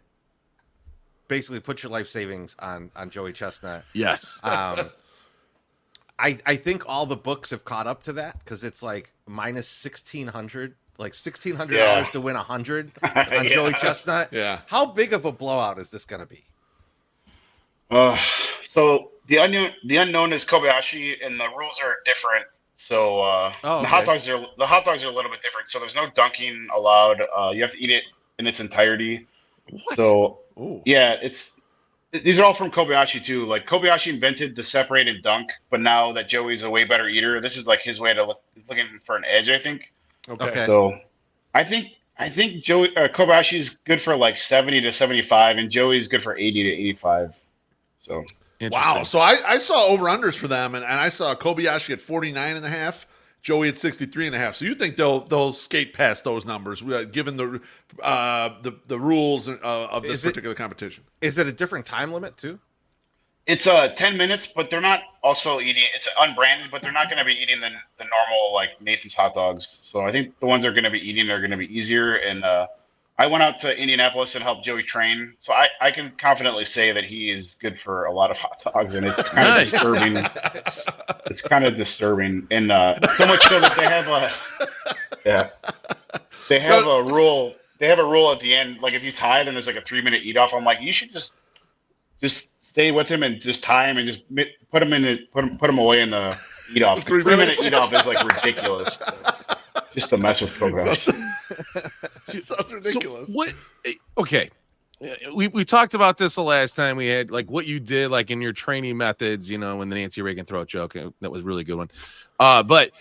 basically put your life savings on Joey Chestnut. Yes. I think all the books have caught up to that because it's like minus $1,600, like $1,600 to win 100 on Joey Chestnut. Yeah. How big of a blowout is this going to be? So the unknown is Kobayashi, and the rules are different. So the hot dogs are a little bit different. So there's no dunking allowed. You have to eat it in its entirety. What? So Ooh. yeah, these are all from Kobayashi too. Like Kobayashi invented the separate and dunk, but now that Joey's a way better eater, this is like his way to looking for an edge, I think. Okay. So I think Joey Kobayashi is good for like 70 to 75, and Joey's good for 80 to 85. So Wow. So I saw over-unders for them, and I saw Kobayashi at 49.5, Joey at 63.5. So you think they'll skate past those numbers, given the rules of this particular competition? Is it a different time limit too? it's 10 minutes, but they're not also eating. It's unbranded, but they're not going to be eating the normal like Nathan's hot dogs. So I think the ones they're going to be eating are going to be easier. And I went out to Indianapolis and helped Joey train, so I can confidently say that he is good for a lot of hot dogs, and it's kind of disturbing. It's kind of disturbing, and so much so that they have a rule. They have a rule at the end, like if you tie, then there's like a 3-minute eat off. I'm like, you should just stay with him and just tie him and just put him away in the eat off. 3-minute eat off is like ridiculous. Just to mess with Kobayashi. Sounds ridiculous. So what? Okay, we talked about this the last time we had, like what you did, like in your training methods. You know, when the Nancy Reagan throat joke, that was a really good one. But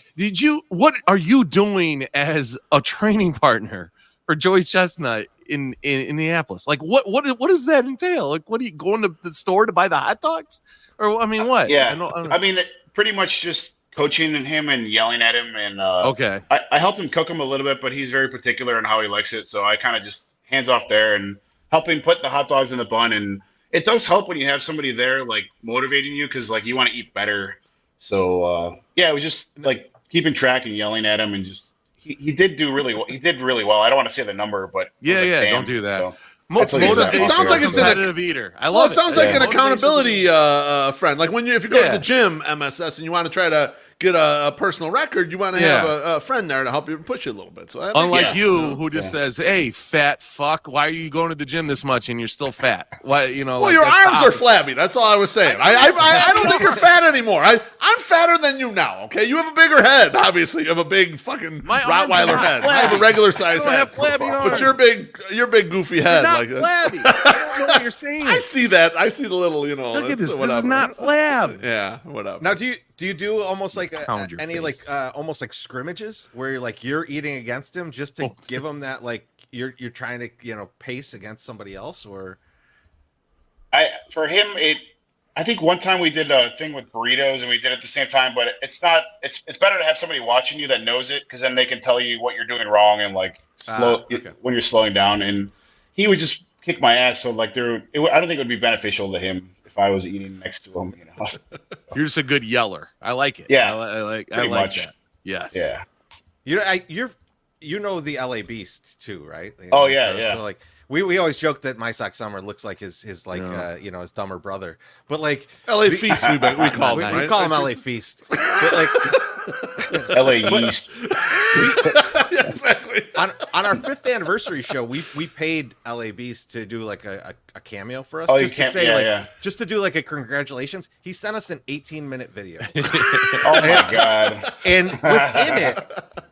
what are you doing as a training partner for Joey Chestnut in Indianapolis? Like what does that entail? Like, what are you going to the store to buy the hot dogs? Or I mean, what? Yeah, I don't I mean, pretty much just coaching him and yelling at him, and okay. I helped him cook him a little bit, but he's very particular in how he likes it, so I kind of just hands off there. And helping put the hot dogs in the bun, and it does help when you have somebody there like motivating you because like you want to eat better. So yeah, it was just like keeping track and yelling at him, and just he did do really well. He did really well. I don't want to say the number, but Yeah, like, don't do that. So, It sounds like it's an competitive eater. I love well, it. it sounds like an accountability friend. Like if you go to the gym, MSS, and you want to try to get a personal record, you want to have a friend there to help you push you a little bit. So unlike you, who just says, "Hey, fat fuck, why are you going to the gym this much and you're still fat?" Why, Well, like, your arms are flabby. That's all I was saying. I don't think you're fat anymore. I'm fatter than you now. Okay, you have a bigger head. Obviously, you have a big fucking Rottweiler head. I have a regular size head. Have flabby arms. But your big goofy head. Not like flabby. I don't know what you're saying. I see that. I see the little. Look at this. Whatever. This is not flab. Yeah, whatever. Now, do you do almost like Pound your any face. like almost like scrimmages where you're eating against him just to give him that like you're trying to pace against somebody else? Or for him I think one time we did a thing with burritos and we did it at the same time, but it's better to have somebody watching you that knows it, because then they can tell you what you're doing wrong and like when you're slowing down. And he would just kick my ass, so like I don't think it would be beneficial to him if I was eating next to him. You're just a good yeller. I like it. Yeah, I like much. that. Yes. Yeah. You know the LA Beast too, right? Oh yeah. So like we always joke that My Sock Summer looks like his like his dumber brother, but like LA Feast we call him. We call him LA Feast, but like LA Yeast. Yeah, exactly. On our 5th anniversary show, we paid LA Beast to do like a cameo for us, just to do like a congratulations. He sent us an 18-minute video. Oh my god! And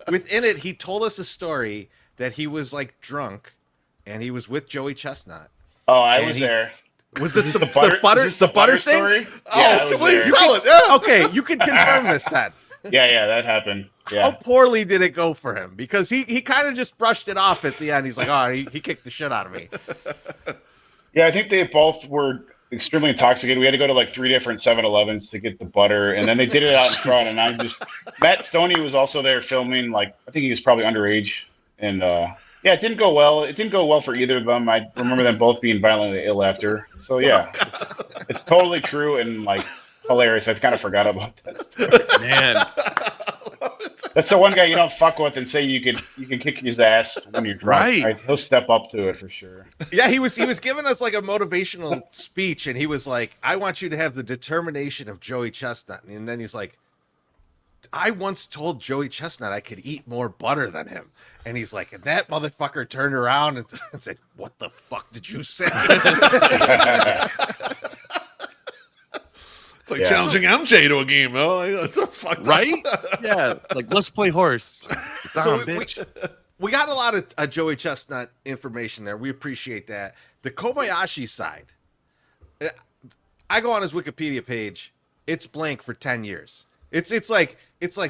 within it, he told us a story that he was like drunk, and he was with Joey Chestnut. Oh, I was there. Was this the butter thing? Story? Oh, so please tell it. Yeah. Okay, you can confirm this then. Yeah, that happened. Yeah. How poorly did it go for him? Because he kind of just brushed it off at the end. He's like, oh, he kicked the shit out of me. Yeah, I think they both were extremely intoxicated. We had to go to like 3 different 7-Elevens to get the butter, and then they did it out in front. And Matt Stoney was also there filming. Like, I think he was probably underage, and yeah, it didn't go well. It didn't go well for either of them. I remember them both being violently ill after. So yeah, it's totally true and like hilarious. I kind of forgot about that. Man, that's the one guy you don't fuck with and say you can kick his ass when you're drunk. Right? He'll step up to it for sure. Yeah, he was giving us like a motivational speech, and he was like, "I want you to have the determination of Joey Chestnut," and then he's like, I once told Joey Chestnut I could eat more butter than him. And he's like, and that motherfucker turned around and said, what the fuck did you say? It's like challenging MJ to a game, though. Like, that's a fucked right? Yeah, like, let's play horse. It's on, bitch. We got a lot of Joey Chestnut information there. We appreciate that. The Kobayashi side, I go on his Wikipedia page. It's blank for 10 years. It's like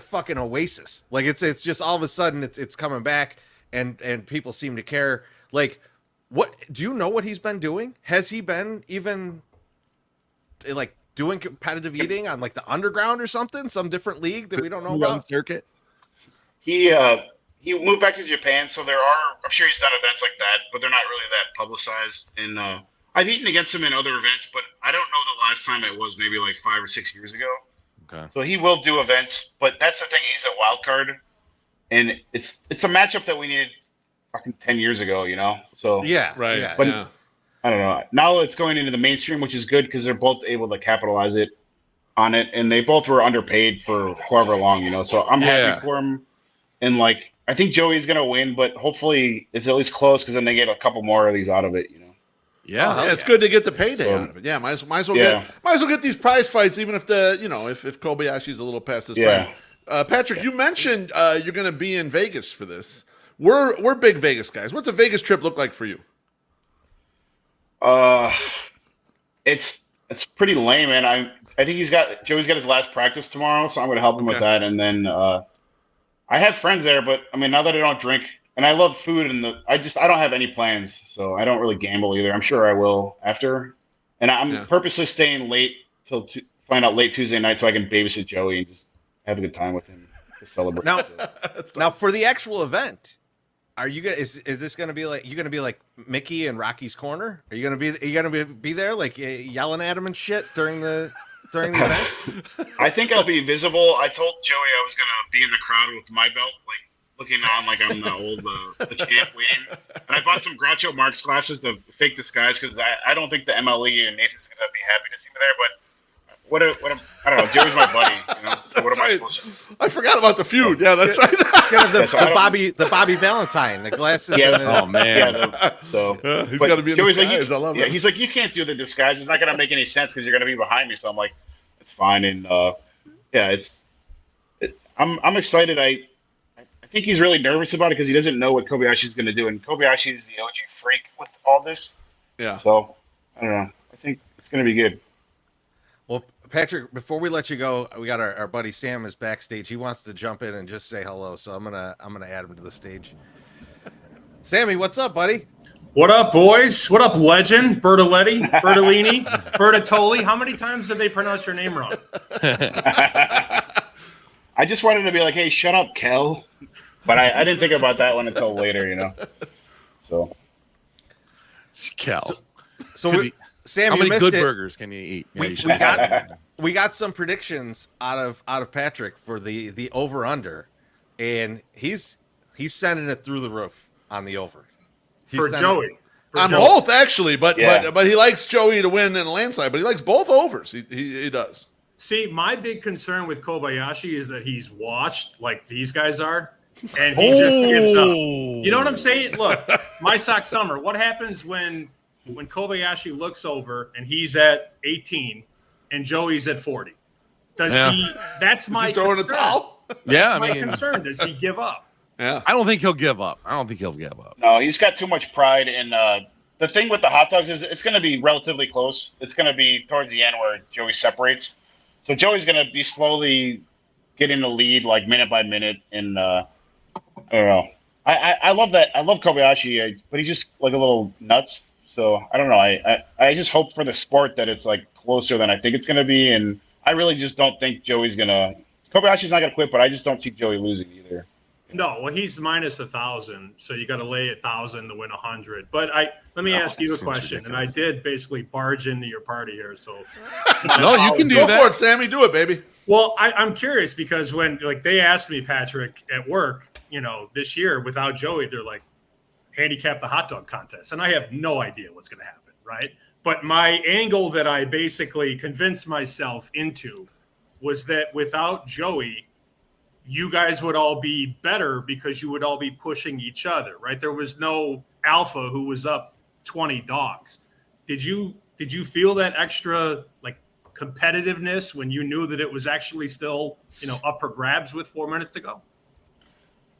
fucking Oasis. Like it's just all of a sudden it's coming back and people seem to care. Like, what do you know what he's been doing? Has he been even like doing competitive eating on like the underground or something, some different league that we don't know about? Circuit. He moved back to Japan, so I'm sure he's done events like that, but they're not really that publicized. And I've eaten against him in other events, but I don't know the last time it was, maybe like 5 or 6 years ago. Okay. So he will do events, but that's the thing. He's a wild card, and it's a matchup that we needed fucking 10 years ago, you know. So yeah, right. Yeah. But I don't know. Now it's going into the mainstream, which is good because they're both able to capitalize on it, and they both were underpaid for however long, you know. So I'm happy for him, and like I think Joey's gonna win, but hopefully it's at least close because then they get a couple more of these out of it, you know. Yeah, it's good to get the payday out of it. Yeah, might as well get these prize fights, even if if Kobayashi's a little past his prime. Patrick, you mentioned you're going to be in Vegas for this. We're big Vegas guys. What's a Vegas trip look like for you? It's pretty lame, man. I think Joey's got his last practice tomorrow, so I'm going to help him with that, and then I have friends there, but I mean now that I don't drink. And I love food, and I don't have any plans, so I don't really gamble either. I'm sure I will after. And I'm purposely staying late find out late Tuesday night so I can babysit Joey and just have a good time with him to celebrate. Now for the actual event, Are you gonna is this gonna be like Mickey and Rocky's Corner? Are you gonna be there like yelling at him and shit during the event? I think I'll be visible. I told Joey I was gonna be in the crowd with my belt, like looking on like I'm the old the champ waiting. And I bought some Groucho Marx glasses to fake disguise because I don't think the MLE and Nathan's gonna be happy to see me there, but. What I don't know. Joey's my buddy. You know? So what am I supposed to? I forgot about the feud. Yeah, that's right. It's kind of the Bobby Valentine, the glasses. Yeah. Oh man. Yeah, he's got to be in disguise. Like, I love it. Yeah, he's like, you can't do the disguise. It's not going to make any sense because you're going to be behind me. So I'm like, it's fine. And I'm excited. I think he's really nervous about it because he doesn't know what Kobayashi's going to do, and Kobayashi is the OG freak with all this. Yeah. So I don't know. I think it's going to be good. Well, Patrick, before we let you go, we got our buddy Sam is backstage. He wants to jump in and just say hello, so I'm gonna add him to the stage. Sammy, what's up, buddy? What up, boys? What up, legend? Bertoletti, Bertolini, Bertoli. How many times did they pronounce your name wrong? I just wanted to be like, hey, shut up, Kel. But I didn't think about that one until later, you know. So, Kel. So Sam, how you many good it. burgers can you eat? We got some predictions out of Patrick for the over under, and he's sending it through the roof on the over. For Joey. On both, actually, but he likes Joey to win in a landslide, but he likes both overs. He does. See, my big concern with Kobayashi is that he's watched like these guys are, and he just gives up. You know what I'm saying? Look, my sock summer. What happens when Kobayashi looks over and he's at 18 and Joey's at 40? Does he? That's my throwing concern. a towel. That's my concern. Does he give up? Yeah, I don't think he'll give up. No, he's got too much pride. And the thing with the hot dogs is it's going to be relatively close. It's going to be towards the end where Joey separates. So Joey's going to be slowly getting the lead, like minute by minute. And I don't know. I love that. I love Kobayashi, but he's just like a little nuts. So I don't know. I just hope for the sport that it's like closer than I think it's going to be. And I really just don't think Joey's going to. Kobayashi's not going to quit, but I just don't see Joey losing either. No, well, he's minus 1,000, so you got to lay 1,000 to win 100. But let me ask you a question, and I did basically barge into your party here. So no, you can do that. Go for it, Sammy. Do it, baby. Well, I'm curious because when they asked me, Patrick, at work, this year without Joey, they're like, handicap the hot dog contest, and I have no idea what's going to happen, right? But my angle that I basically convinced myself into was that without Joey, you guys would all be better because you would all be pushing each other, right? There was no alpha who was up 20 dogs. Did you feel that extra competitiveness when you knew that it was actually still, up for grabs with 4 minutes to go?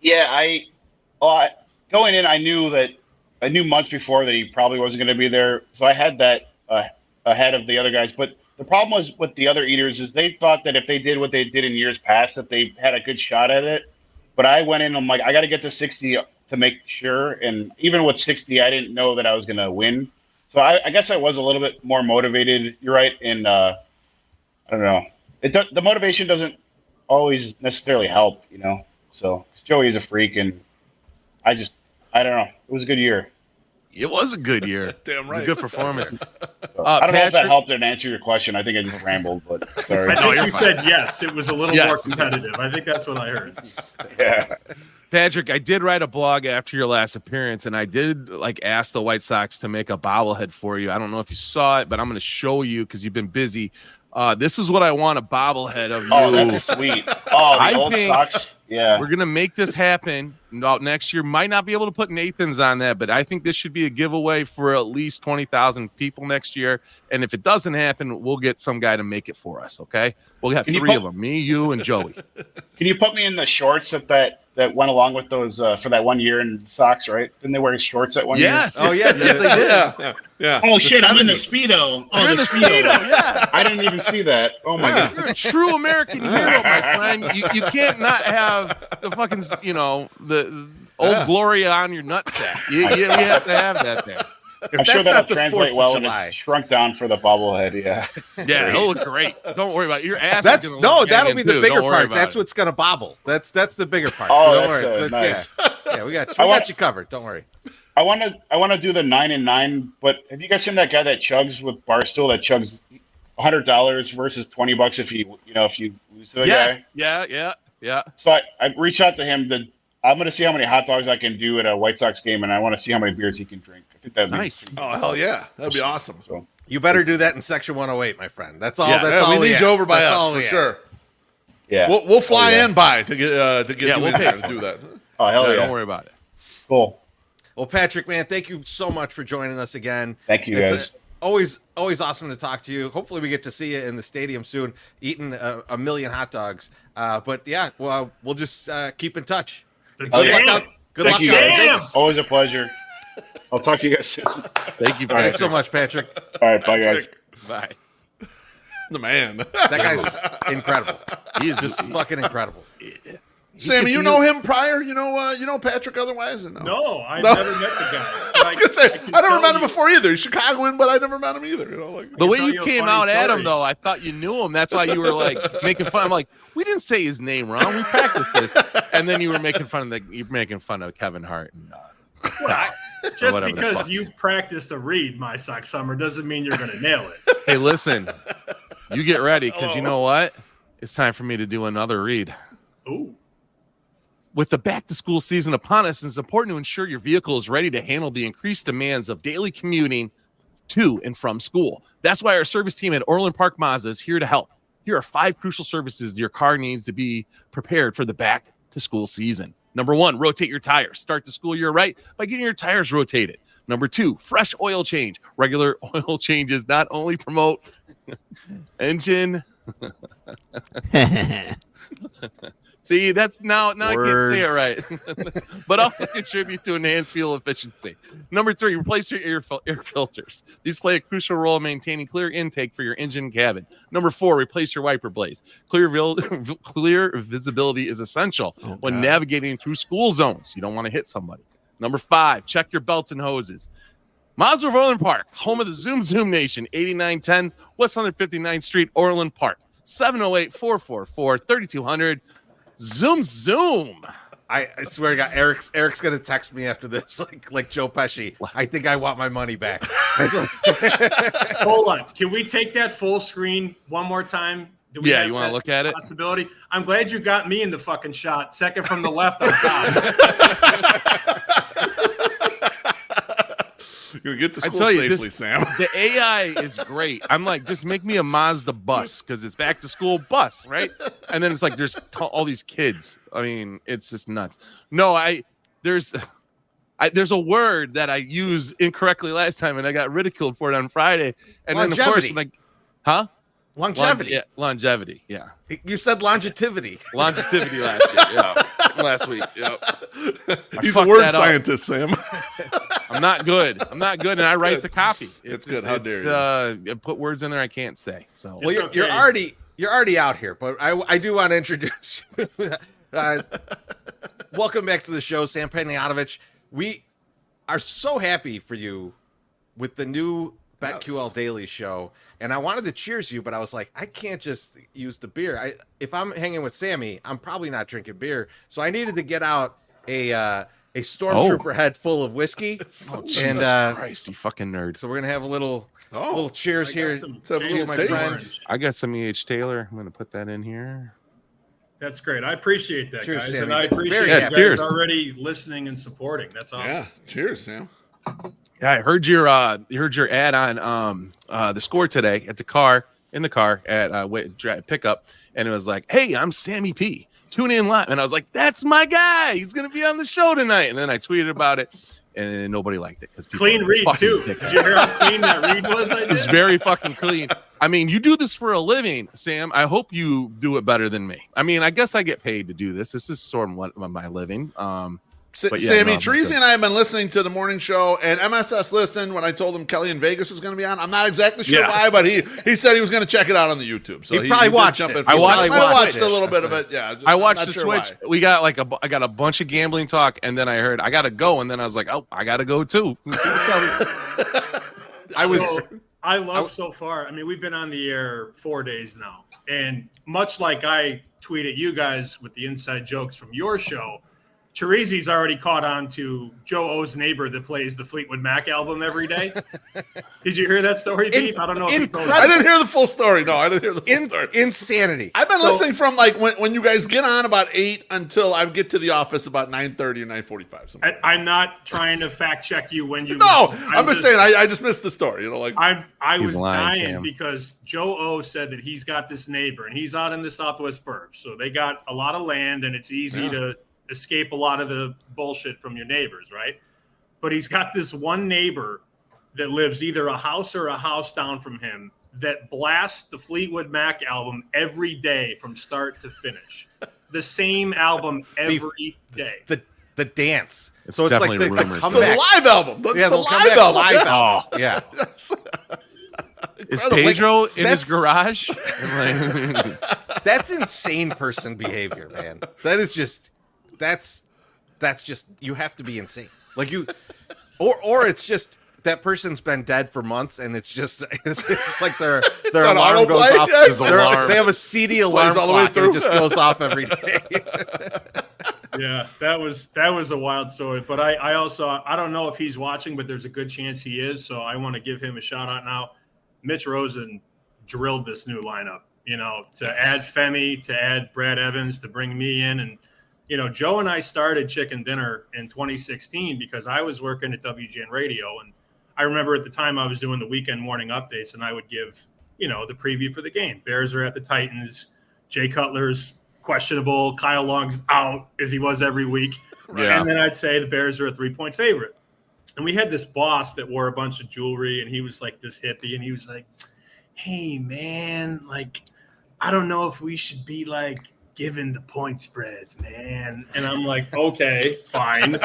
Yeah, going in, I knew months before that he probably wasn't going to be there. So I had that ahead of the other guys. But the problem was with the other eaters is they thought that if they did what they did in years past, that they had a good shot at it. But I went in, I'm like, I got to get to 60 to make sure. And even with 60, I didn't know that I was going to win. So I guess I was a little bit more motivated. You're right. And I don't know. The motivation doesn't always necessarily help, So Joey is a freak, and I don't know. It was a good year. It was a good year. Damn right. It was a good performance. So, I don't know if that helped to answer your question. I think I just rambled, but sorry. I think you said yes. It was a little more competitive. I think that's what I heard. Yeah. Patrick, I did write a blog after your last appearance, and I did ask the White Sox to make a bobblehead for you. I don't know if you saw it, but I'm going to show you because you've been busy. This is what I want, a bobblehead of you. Oh, that's sweet. Oh, the old Sox. Yeah. We're going to make this happen next year. Might not be able to put Nathan's on that, but I think this should be a giveaway for at least 20,000 people next year. And if it doesn't happen, we'll get some guy to make it for us, okay? We'll have three of them, me, you, and Joey. Can you put me in the shorts that went along with those for that 1 year in Sox, right? Didn't they wear shorts that 1 year? Yes. Oh, yeah. Yes, they did. Yeah. Oh, shit, I'm in the Speedo. Oh, You're in the Speedo, yes. I didn't even see that. Oh, my God. You're a true American hero, my friend. You can't not have the fucking, the Old Glory on your nutsack. You have to have that there. I'm sure that'll translate well when it's shrunk down for the bobblehead. Yeah. Yeah, it'll look great. Don't worry about it. Your ass. That'll be the bigger part. That's what's gonna bobble. That's the bigger part. Oh, so don't worry. nice. Yeah. Yeah, we got you covered. Don't worry. I want to do the 9 and 9. But have you guys seen that guy that chugs with Barstool that chugs $100 versus $20 if you lose to the guy? Yeah. So I reached out to him. I'm going to see how many hot dogs I can do at a White Sox game, and I want to see how many beers he can drink. I think that'd be Nice. Oh, hell yeah. That'd be awesome. So, You better do that in Section 108, my friend. That's all. Yeah, That's all we need you over by That's us all for we sure. ask. yeah. We'll fly yeah. in by to get you we'll in pay there for to do that. Oh, hell yeah. Don't worry about it. Cool. Well, Patrick, man, thank you so much for joining us again. Thank you, guys. Always awesome to talk to you. Hopefully, we get to see you in the stadium soon, eating a million hot dogs. But yeah, well, we'll just keep in touch. The Good luck jam. out. Good The luck out in jam. Vegas. Always a pleasure. I'll talk to you guys soon. Thank you. Thanks so much, Patrick. All right, bye, guys. Bye. The man. That guy's incredible. He is Just fucking incredible. Sammy, you know him prior? You know Patrick otherwise? Or no? No, I never met the guy. I was gonna say I never met him before either. He's Chicagoan, but I never met him either. The way tell you you a came funny out at him, story. though, I thought you knew him. That's why you were like making fun. I'm like, we didn't say his name wrong. We practiced this, and then you were making fun of Kevin Hart and Just whatever the because fuck. you practiced a read my Sox summer doesn't mean you're going to nail it. Hey, listen, you get ready because you know what? It's time for me to do another read. Ooh. With the back-to-school season upon us, it's important to ensure your vehicle is ready to handle the increased demands of daily commuting to and from school. That's why our service team at Orland Park Mazda is here to help. Here are 5 crucial services your car needs to be prepared for the back-to-school season. Number 1, rotate your tires. Start the school year right by getting your tires rotated. Number 2, fresh oil change. Regular oil changes not only promote engine. See, that's now I can't say it right, but also contribute to enhanced fuel efficiency. Number 3, replace your air filters. These play a crucial role in maintaining clear intake for your engine cabin. Number 4, replace your wiper blades. Clear visibility is essential when navigating through school zones. You don't want to hit somebody. Number 5, check your belts and hoses. Mazda of Orland Park, home of the Zoom Nation, 8910 West 159th Street, Orland Park, 708-444-3200. Zoom. I swear to God, Eric's gonna text me after this, like Joe Pesci. I think I want my money back. Hold on. Can we take that full screen one more time? Do we have You want to that look at it? possibility? I'm glad you got me in the fucking shot. Second from the left on top. You're gonna get to I school tell you, safely, Sam. The AI is great. I'm like, just make me a Mazda bus because it's back to school bus, right? And then it's like there's all these kids. I mean, it's just nuts. No, there's a word that I used incorrectly last time, and I got ridiculed for it on Friday. And then of course, Longevity. Longevity. Yeah. You said longevity. Longevity last year. Yeah. Last week. Yeah. He's a word scientist, Sam. I'm not good, and I write the copy. It's good. How dare you? I put words in there I can't say. So Well, you're already out here, but I do want to introduce you. Welcome back to the show, Sam Panayotovich. We are so happy for you with the new BetQL Daily show, and I wanted to cheers you, but I was like, I can't just use the beer. If I'm hanging with Sammy, I'm probably not drinking beer, so I needed to get out a Stormtrooper head full of whiskey. Jesus Christ, you fucking nerd. So we're gonna have a little cheers here to my friend. I got some E.H. Taylor. I'm gonna put that in here. That's great. I appreciate that, Cheers, guys. Sammy. And I appreciate Very you happy. guys Cheers. already listening and supporting. That's awesome. Yeah. Cheers, Sam. Yeah, I heard your ad on the Score today in the car at pickup, and it was like, "Hey, I'm Sammy P. Tune in live," and I was like, "That's my guy. He's gonna be on the show tonight." And then I tweeted about it, and nobody liked it because Clean read, too. Did you hear how clean that read was? I did? It's very fucking clean. I mean, you do this for a living, Sam. I hope you do it better than me. I mean, I guess I get paid to do this. This is sort of my living. But yeah, Sammy, no, Treasy and I have been listening to the morning show, and MSS listened when I told him Kelly in Vegas is going to be on. I'm not exactly sure why, but he said he was going to check it out on the YouTube. So he probably watched it. I watched it. a little bit of it. Yeah, I watched the Twitch. Why. We got I got a bunch of gambling talk, and then I heard I got to go, and then I was like, oh, I got to go too. I love so far. I mean, we've been on the air 4 days now, and much like I tweeted you guys with the inside jokes from your show, Chirizi's already caught on to Joe O's neighbor that plays the Fleetwood Mac album every day. Did you hear that story, Beef? I don't know if you told I didn't hear the full story. No, I didn't hear the full story. Insanity. I've been listening from like when you guys get on about 8 until I get to the office about 9:30 and 9:45. I'm not trying to fact check you when you. No, I'm just saying I just missed the story. You know, like I was lying, dying Sam. because Joe O said that he's got this neighbor and he's out in the Southwest Burbs, so they got a lot of land and it's easy to escape a lot of the bullshit from your neighbors, right? But he's got this one neighbor that lives either a house or a house down from him that blasts the Fleetwood Mac album every day from start to finish. The same album every day. The dance. It's So it's like definitely the rumors. so the comeback. live album. That's Yeah, the the live comeback album. live yeah. album. Yeah. Yes. Is Incredible. Pedro in his that's- garage? That's insane person behavior, man. That is just that's just you have to be insane. Like you or it's just that person's been dead for months and it's just it's like their on alarm goes autoplay? off. Yeah, it's Their- alarm. They have a CD Just alarm plays all the way clock and it through. just goes off every day. Yeah, that was a wild story. But I also I don't know if he's watching, but there's a good chance he is. So I want to give him a shout out now. Mitch Rosen drilled this new lineup, to add Femi, to add Brad Evans, to bring me in. And, Joe and I started Chicken Dinner in 2016 because I was working at WGN Radio. And I remember at the time I was doing the weekend morning updates and I would give, the preview for the game. Bears are at the Titans. Jay Cutler's questionable. Kyle Long's out as he was every week. Yeah. And then I'd say the Bears are a 3-point favorite. And we had this boss that wore a bunch of jewelry and he was like this hippie and he was like, hey man, like, I don't know if we should be like giving the point spreads, man. And I'm like, okay, fine.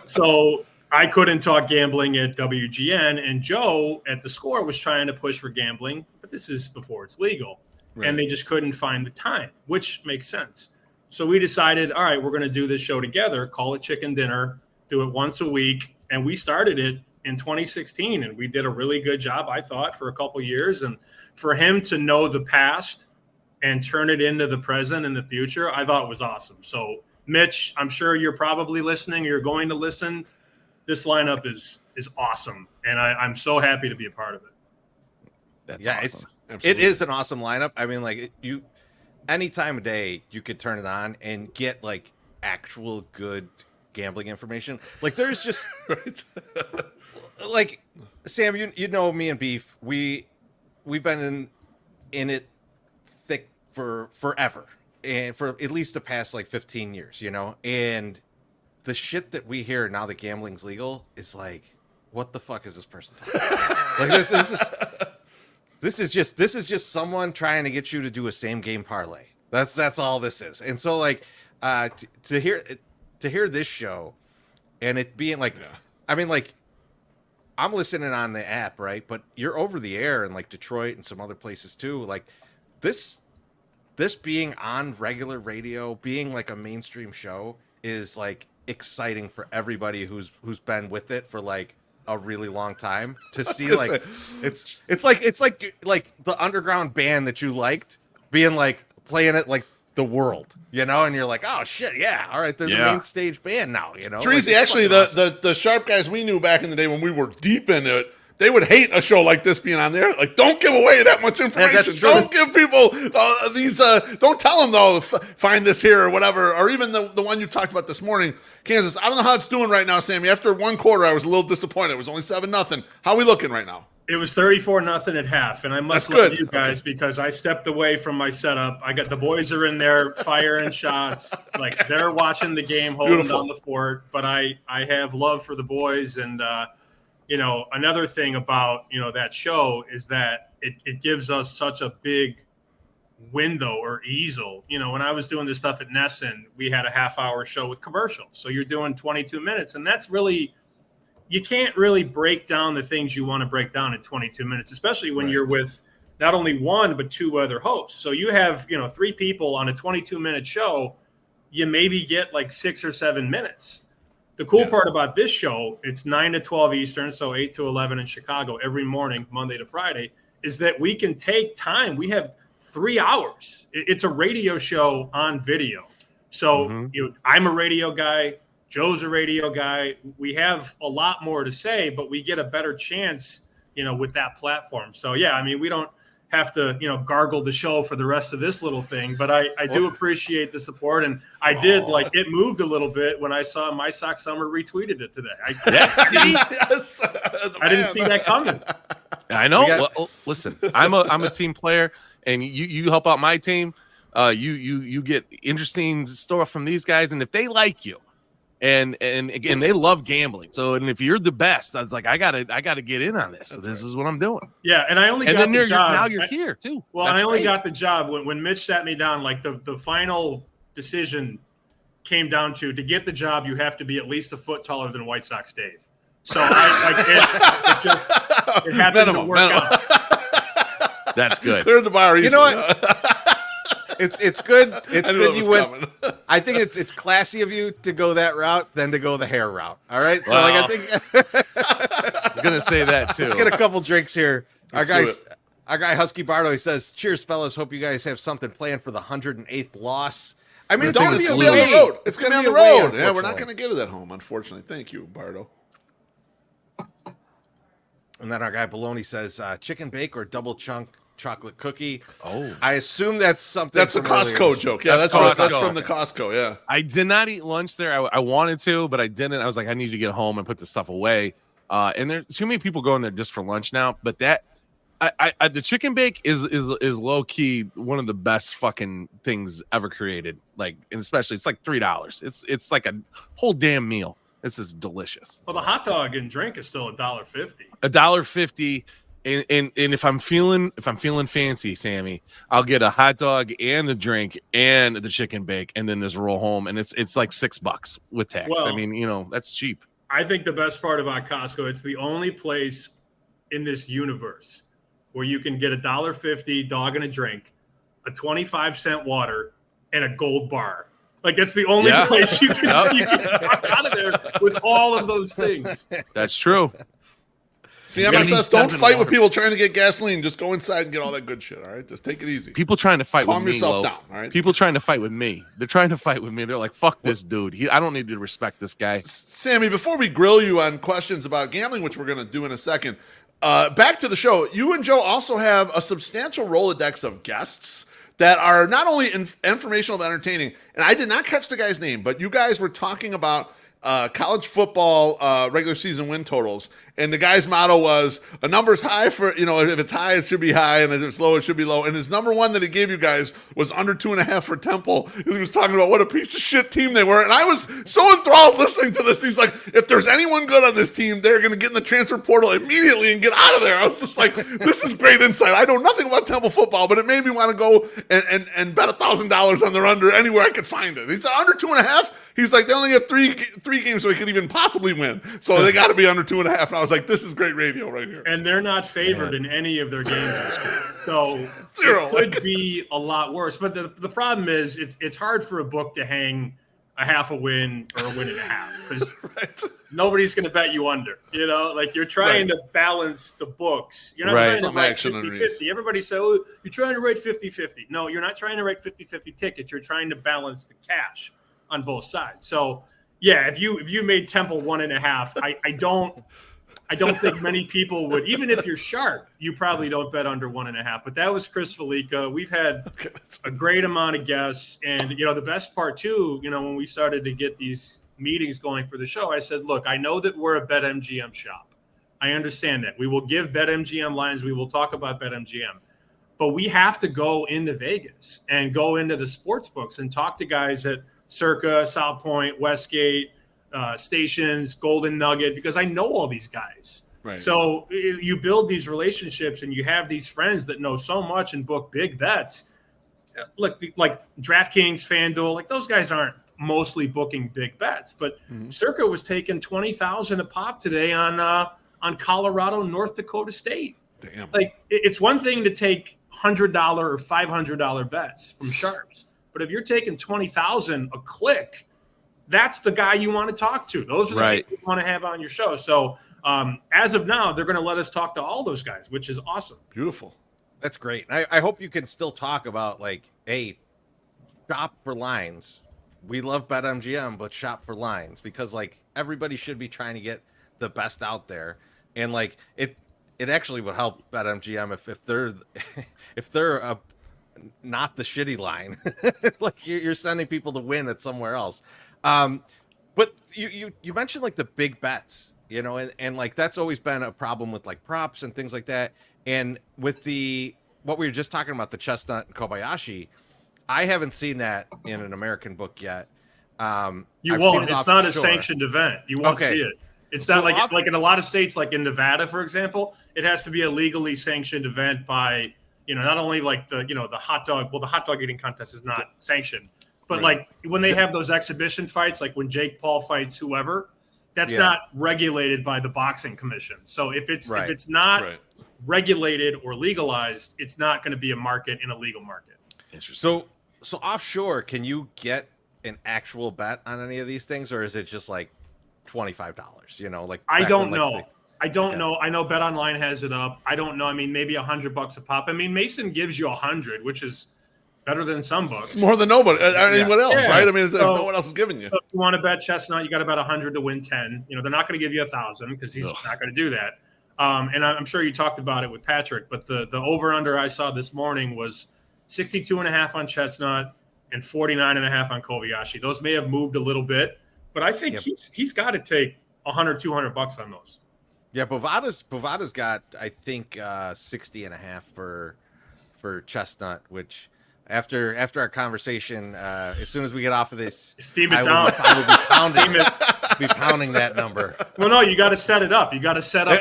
So I couldn't talk gambling at WGN and Joe at the Score was trying to push for gambling, but this is before it's legal. Right. And they just couldn't find the time, which makes sense. So we decided, all right, we're going to do this show together, call it Chicken Dinner, do it once a week. And we started it in 2016 and we did a really good job, I thought, for a couple years. And for him to know the past and turn it into the present and the future, I thought was awesome. So Mitch, I'm sure you're probably listening. You're going to listen. This lineup is awesome. And I'm so happy to be a part of it. That's Yeah, awesome. it is an awesome lineup. I mean, like you any time of day you could turn it on and get like actual good gambling information. Like there's just Right. like Sam, you know me and Beef, we've been in it thick for forever and for at least the past like 15 years, and the shit that we hear now that gambling's legal is like, what the fuck is this person talking about? Like this is just someone trying to get you to do a same game parlay. That's all this is. And so like to hear this show and it being like, I mean, like I'm listening on the app, right? But you're over the air in like Detroit and some other places too. Like this being on regular radio, being like a mainstream show is like exciting for everybody who's been with it for like a really long time to see. Like it's like the underground band that you liked being like playing it like the world, and you're like, oh shit, yeah, all right, there's a main stage band now, Treasy, actually, the sharp guys we knew back in the day when we were deep into it, they would hate a show like this being on there. Like, don't give away that much information. that's true. Don't give people these. Don't tell them though. Find this here or whatever. Or even the one you talked about this morning, Kansas. I don't know how it's doing right now, Sammy. After one quarter, I was a little disappointed. It was only 7-0. How are we looking right now? It was 34-0 at half, and I must That's love good. you guys because I stepped away from my setup. I got the boys are in there firing shots, like they're watching the game, holding Beautiful. down the fort. But I have love for the boys, and another thing about that show is that it gives us such a big window or easel. When I was doing this stuff at Nesson, we had a half-hour show with commercials, so you're doing 22 minutes, and that's really. You can't really break down the things you want to break down in 22 minutes, especially when you're with not only one, but two other hosts. So you have, 3 people on a 22-minute show, you maybe get like 6 or 7 minutes. The cool part about this show, it's 9 to 12 Eastern, so 8 to 11 in Chicago every morning, Monday to Friday, is that we can take time. We have 3 hours. It's a radio show on video. So I'm a radio guy. Joe's a radio guy. We have a lot more to say, but we get a better chance, with that platform. So, yeah, I mean, we don't have to, gargle the show for the rest of this little thing, but I do appreciate the support. And I did it moved a little bit when I saw My Sock Summer retweeted it today. I didn't see that coming. I know. Well, listen, I'm a team player, and you help out my team. You get interesting stuff from these guys, and if they like you, and again, they love gambling. So, and if you're the best, I was like, I gotta get in on this. So this is what I'm doing. Yeah, and I only got then the job. Now you're here too. Well, I only got the job when Mitch sat me down. Like the final decision came down to get the job, you have to be at least a foot taller than White Sox Dave. So it happened to work out. That's good. Clear the bar. You know what? It's good. It's good you went. I think it's classy of you to go that route than to go the hair route. All right. So I think I'm gonna say that too. Let's get a couple drinks here. Our guy Husky Bardo, he says, "Cheers, fellas. Hope you guys have something planned for the 108th loss." I mean, it's going to be on the road. It's going to be on the road. Yeah, we're not going to get it at home, unfortunately. Thank you, Bardo. And then our guy Baloney says, chicken bake or double chunk chocolate cookie. Oh, I assume that's something. That's a Costco joke. Yeah, that's from the Costco. Yeah. I did not eat lunch there. I wanted to, but I didn't. I was like, I need to get home and put this stuff away. And there's too many people going there just for lunch now. But that, the chicken bake is low key one of the best fucking things ever created. Like, and especially it's like $3. It's like a whole damn meal. This is delicious. Well, the hot dog and drink is still $1.50. $1.50. And if I'm feeling fancy, Sammy, I'll get a hot dog and a drink and the chicken bake, and then just roll home, and it's like $6 with tax. Well, I mean, that's cheap. I think the best part about Costco, it's the only place in this universe where you can get $1.50 dog and a drink, a 25-cent water, and a gold bar. Like, that's the only place you can walk out of there with all of those things. That's true. CMSS, don't fight with people trying to get gasoline. Just go inside and get all that good shit, all right? Just take it easy. People trying to fight with me. Calm yourself down, all right? People trying to fight with me. They're trying to fight with me. They're like, fuck this dude. I don't need to respect this guy. Sammy, before we grill you on questions about gambling, which we're going to do in a second, back to the show. You and Joe also have a substantial Rolodex of guests that are not only informational but entertaining. And I did not catch the guy's name, but you guys were talking about college football regular season win totals, and the guy's motto was a number's high for, if it's high it should be high, and if it's low it should be low. And his number one that he gave you guys was under 2.5 for Temple. He was talking about what a piece of shit team they were, and I was so enthralled listening to this. He's like, if there's anyone good on this team, they're going to get in the transfer portal immediately and get out of there. I was just like, this is great insight. I know nothing about Temple football, but it made me want to go and bet $1,000 on their under anywhere I could find it. He said under 2.5. He's like, they only have three games so they could even possibly win. So they got to be under 2.5. And I was like, this is great radio right here. And they're not favored in any of their games. So Zero. It could be a lot worse. But the problem is it's hard for a book to hang a half a win or a win and a half because nobody's going to bet you under. Like you're trying to balance the books. You're not trying to write 50-50. Everybody says, oh, you're trying to write 50-50. No, you're not trying to write 50-50 tickets. You're trying to balance the cash on both sides. So yeah, if you made Temple 1.5, I don't think many people would. Even if you're sharp, you probably don't bet under 1.5. But that was Chris Felica. We've had a great amount of guests, and the best part too, when we started to get these meetings going for the show, I said, look, I know that we're a BetMGM shop. I understand that. We will give BetMGM lines. We will talk about BetMGM. But we have to go into Vegas and go into the sports books and talk to guys at Circa, South Point, Westgate, Stations, Golden Nugget, because I know all these guys. Right. So you build these relationships and you have these friends that know so much and book big bets. Look, like DraftKings, FanDuel, like those guys aren't mostly booking big bets, but Circa was taking $20,000 a pop today on Colorado, North Dakota State. Damn. Like it's one thing to take $100 or $500 bets from sharps. But if you're taking $20,000 a click, that's the guy you want to talk to. Those are the guys you want to have on your show. So as of now, they're going to let us talk to all those guys, which is awesome. Beautiful. That's great. I hope you can still talk about shop for lines we love BetMGM, but shop for lines, because like everybody should be trying to get the best out there, and like it actually would help BetMGM if they're if they're not the shitty line, like you're sending people to win at somewhere else. But you mentioned like the big bets, you know, and like that's always been a problem with like props and things like that. And with what we were just talking about, the Chestnut and Kobayashi, I haven't seen that in an American book yet. You I've won't. seen it It's not a sanctioned event. You won't see it. It's not like in a lot of states, like in Nevada, for example, it has to be a legally sanctioned event by, you know, not only like the hot dog. Well, the hot dog eating contest is not sanctioned, but like when they have those exhibition fights, like when Jake Paul fights whoever, that's not regulated by the boxing commission. So if it's not regulated or legalized, it's not going to be a market in a legal market. Interesting. So offshore, can you get an actual bet on any of these things, or is it just like $25? You know, like I don't know. I don't know. I know Bet Online has it up. I don't know. I mean, maybe $100 a pop. I mean, Mason gives you 100, which is better than some books. It's more than nobody, anyone else, right? I mean, if no one else is giving you. So if you want to bet Chestnut, you got to bet 100 to win 10. You know, they're not going to give you 1,000 because he's not going to do that. And I'm sure you talked about it with Patrick, but the over-under I saw this morning was 62.5 on Chestnut and 49.5 on Kobayashi. Those may have moved a little bit, but I think he's got to take $100-200 on those. Yeah, Bovada's got, I think, 60.5 for Chestnut, which after our conversation, as soon as we get off of this, steam it down. I will be pounding that number. Well, no, you got to set it up. You got to set up.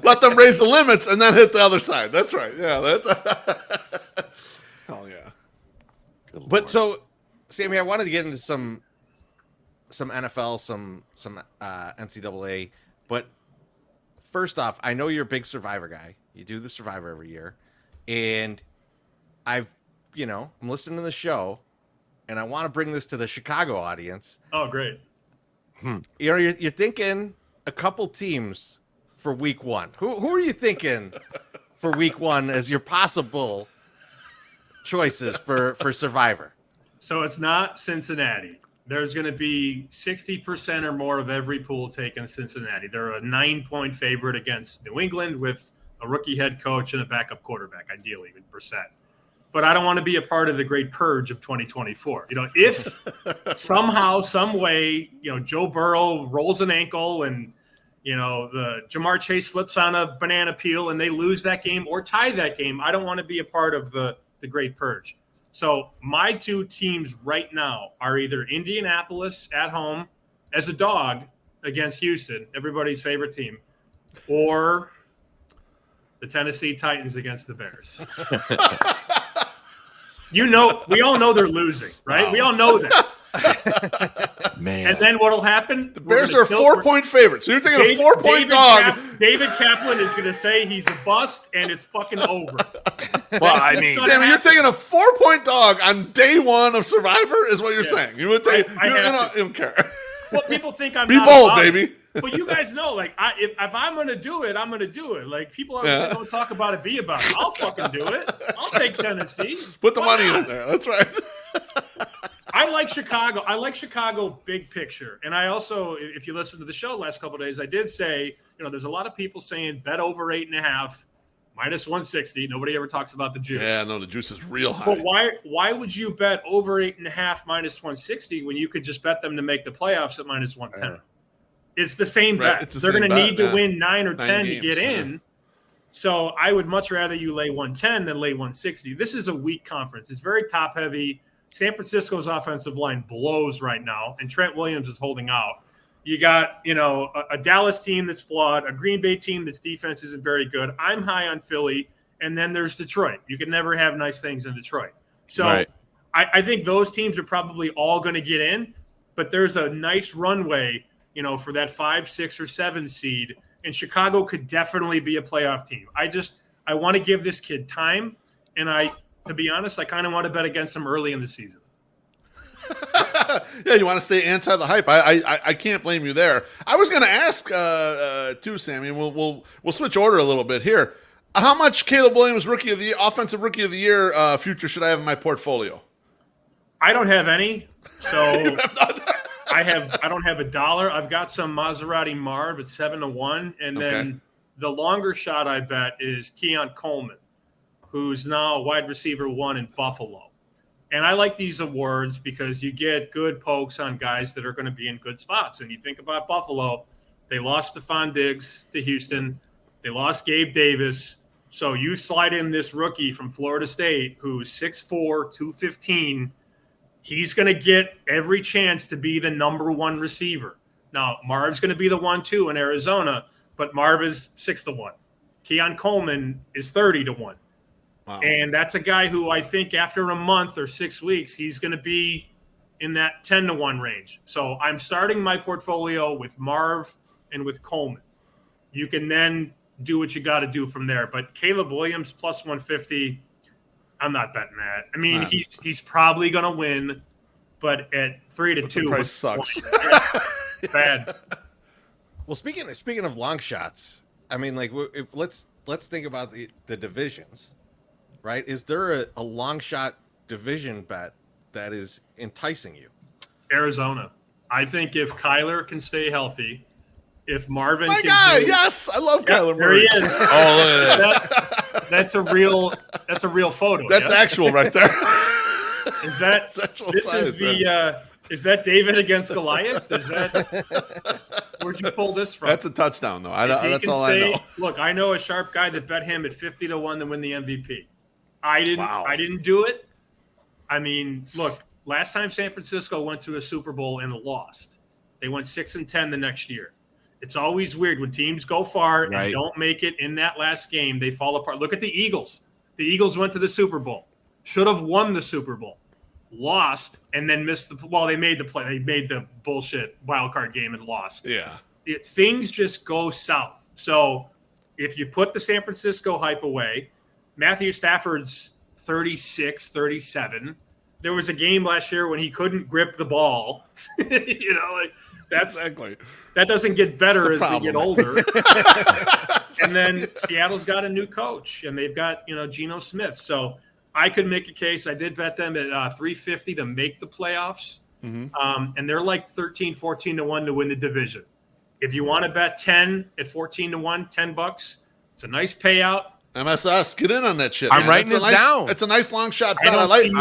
Let them raise the limits and then hit the other side. That's right. Yeah, that's. Hell yeah. But so, Sammy, I wanted to get into some NFL, some NCAA. But first off, I know you're a big Survivor guy. You do the Survivor every year. And I'm listening to the show, and I want to bring this to the Chicago audience. Oh, great. You know, you're thinking a couple teams for week one. Who are you thinking for week one as your possible choices for Survivor? So it's not Cincinnati. There's going to be 60% or more of every pool taken Cincinnati. They're a 9-point favorite against New England with a rookie head coach and a backup quarterback, ideally with Brissett. But I don't want to be a part of the great purge of 2024. You know, if somehow, some way, you know, Joe Burrow rolls an ankle and, you know, the Jamar Chase slips on a banana peel and they lose that game or tie that game, I don't want to be a part of the great purge. So my two teams right now are either Indianapolis at home as a dog against Houston, everybody's favorite team, or the Tennessee Titans against the Bears. You know, we all know they're losing, right? Wow. We all know that. Man. And then what'll happen? The Bears are 4-point favorites. So you're taking a 4-point dog. David Kaplan is going to say he's a bust, and it's fucking over. Well, I mean, Sammy, you're taking a 4-point dog on day one of Survivor, is what you're saying. You would take. You don't care. Well, people think I'm be bold, baby. But you guys know, like, if I'm going to do it, I'm going to do it. Like, people always say, don't talk about it, be about it. I'll fucking do it. I'll take Tennessee. Put the money in there. That's right. I like Chicago. I like Chicago big picture. And I also, if you listen to the show the last couple of days, I did say, you know, there's a lot of people saying bet over 8.5, minus 160. Nobody ever talks about the juice. Yeah, no, the juice is real high. But why would you bet over 8.5 minus 160 when you could just bet them to make the playoffs at minus 110? It's the same bet. They're going to need to win 9 or 10 to get in. So I would much rather you lay 110 than lay 160. This is a weak conference. It's very top heavy. San Francisco's offensive line blows right now, and Trent Williams is holding out. You got, you know, a Dallas team that's flawed, a Green Bay team that's defense isn't very good. I'm high on Philly, and then there's Detroit. You can never have nice things in Detroit. So I think those teams are probably all going to get in, but there's a nice runway, you know, for that 5, 6, or 7 seed, and Chicago could definitely be a playoff team. I want to give this kid time, and to be honest, I kind of want to bet against him early in the season. Yeah, you want to stay anti the hype. I can't blame you there. I was going to ask too, Sammy. We'll switch order a little bit here. How much Caleb Williams offensive rookie of the year future should I have in my portfolio? I don't have any. So I don't have $1. I've got some Maserati Marv at 7-1, and then the longer shot I bet is Keon Coleman, who's now wide receiver 1 in Buffalo. And I like these awards because you get good pokes on guys that are going to be in good spots. And you think about Buffalo, they lost Stephon Diggs to Houston. They lost Gabe Davis. So you slide in this rookie from Florida State who's 6'4", 215. He's going to get every chance to be the number 1 receiver. Now, Marv's going to be the 1-2 in Arizona, but Marv is 6-1. Keon Coleman is 30-1. Wow. And that's a guy who I think after a month or 6 weeks, he's going to be in that 10-1 range. So I'm starting my portfolio with Marv and with Coleman. You can then do what you got to do from there. But Caleb Williams plus 150, I'm not betting that. I mean, he's probably going to win, but at 3-2, the price sucks. Bad. Well, speaking of long shots, I mean, like, let's think about the divisions. Right? Is there a long shot division bet that is enticing you? Arizona. I think if Kyler can stay healthy, if Marvin my guy, yes, I love Kyler Murray. There he is. Oh, look at this. That's a real photo. That's actual right there. Is that is that David against Goliath? Is that where'd you pull this from? That's a touchdown though. That's all I know. Look, I know a sharp guy that bet him at 50-1 to win the MVP. I didn't do it. I mean, look, last time San Francisco went to a Super Bowl and lost. They went 6-10 the next year. It's always weird when teams go far and don't make it in that last game, they fall apart. Look at the Eagles. The Eagles went to the Super Bowl. Should have won the Super Bowl. Lost and then missed they made the play. They made the bullshit wild card game and lost. Yeah. Things just go south. So if you put the San Francisco hype away, Matthew Stafford's 36, 37. There was a game last year when he couldn't grip the ball. That doesn't get better as we get older. And then Seattle's got a new coach, and they've got Geno Smith. So I could make a case. I did bet them at 350 to make the playoffs, and they're like 13, 14-1 to win the division. If you want to bet 10 at 14-1, $10, it's a nice payout. MSS, get in on that shit. I'm writing this down. It's a nice long shot bet. I like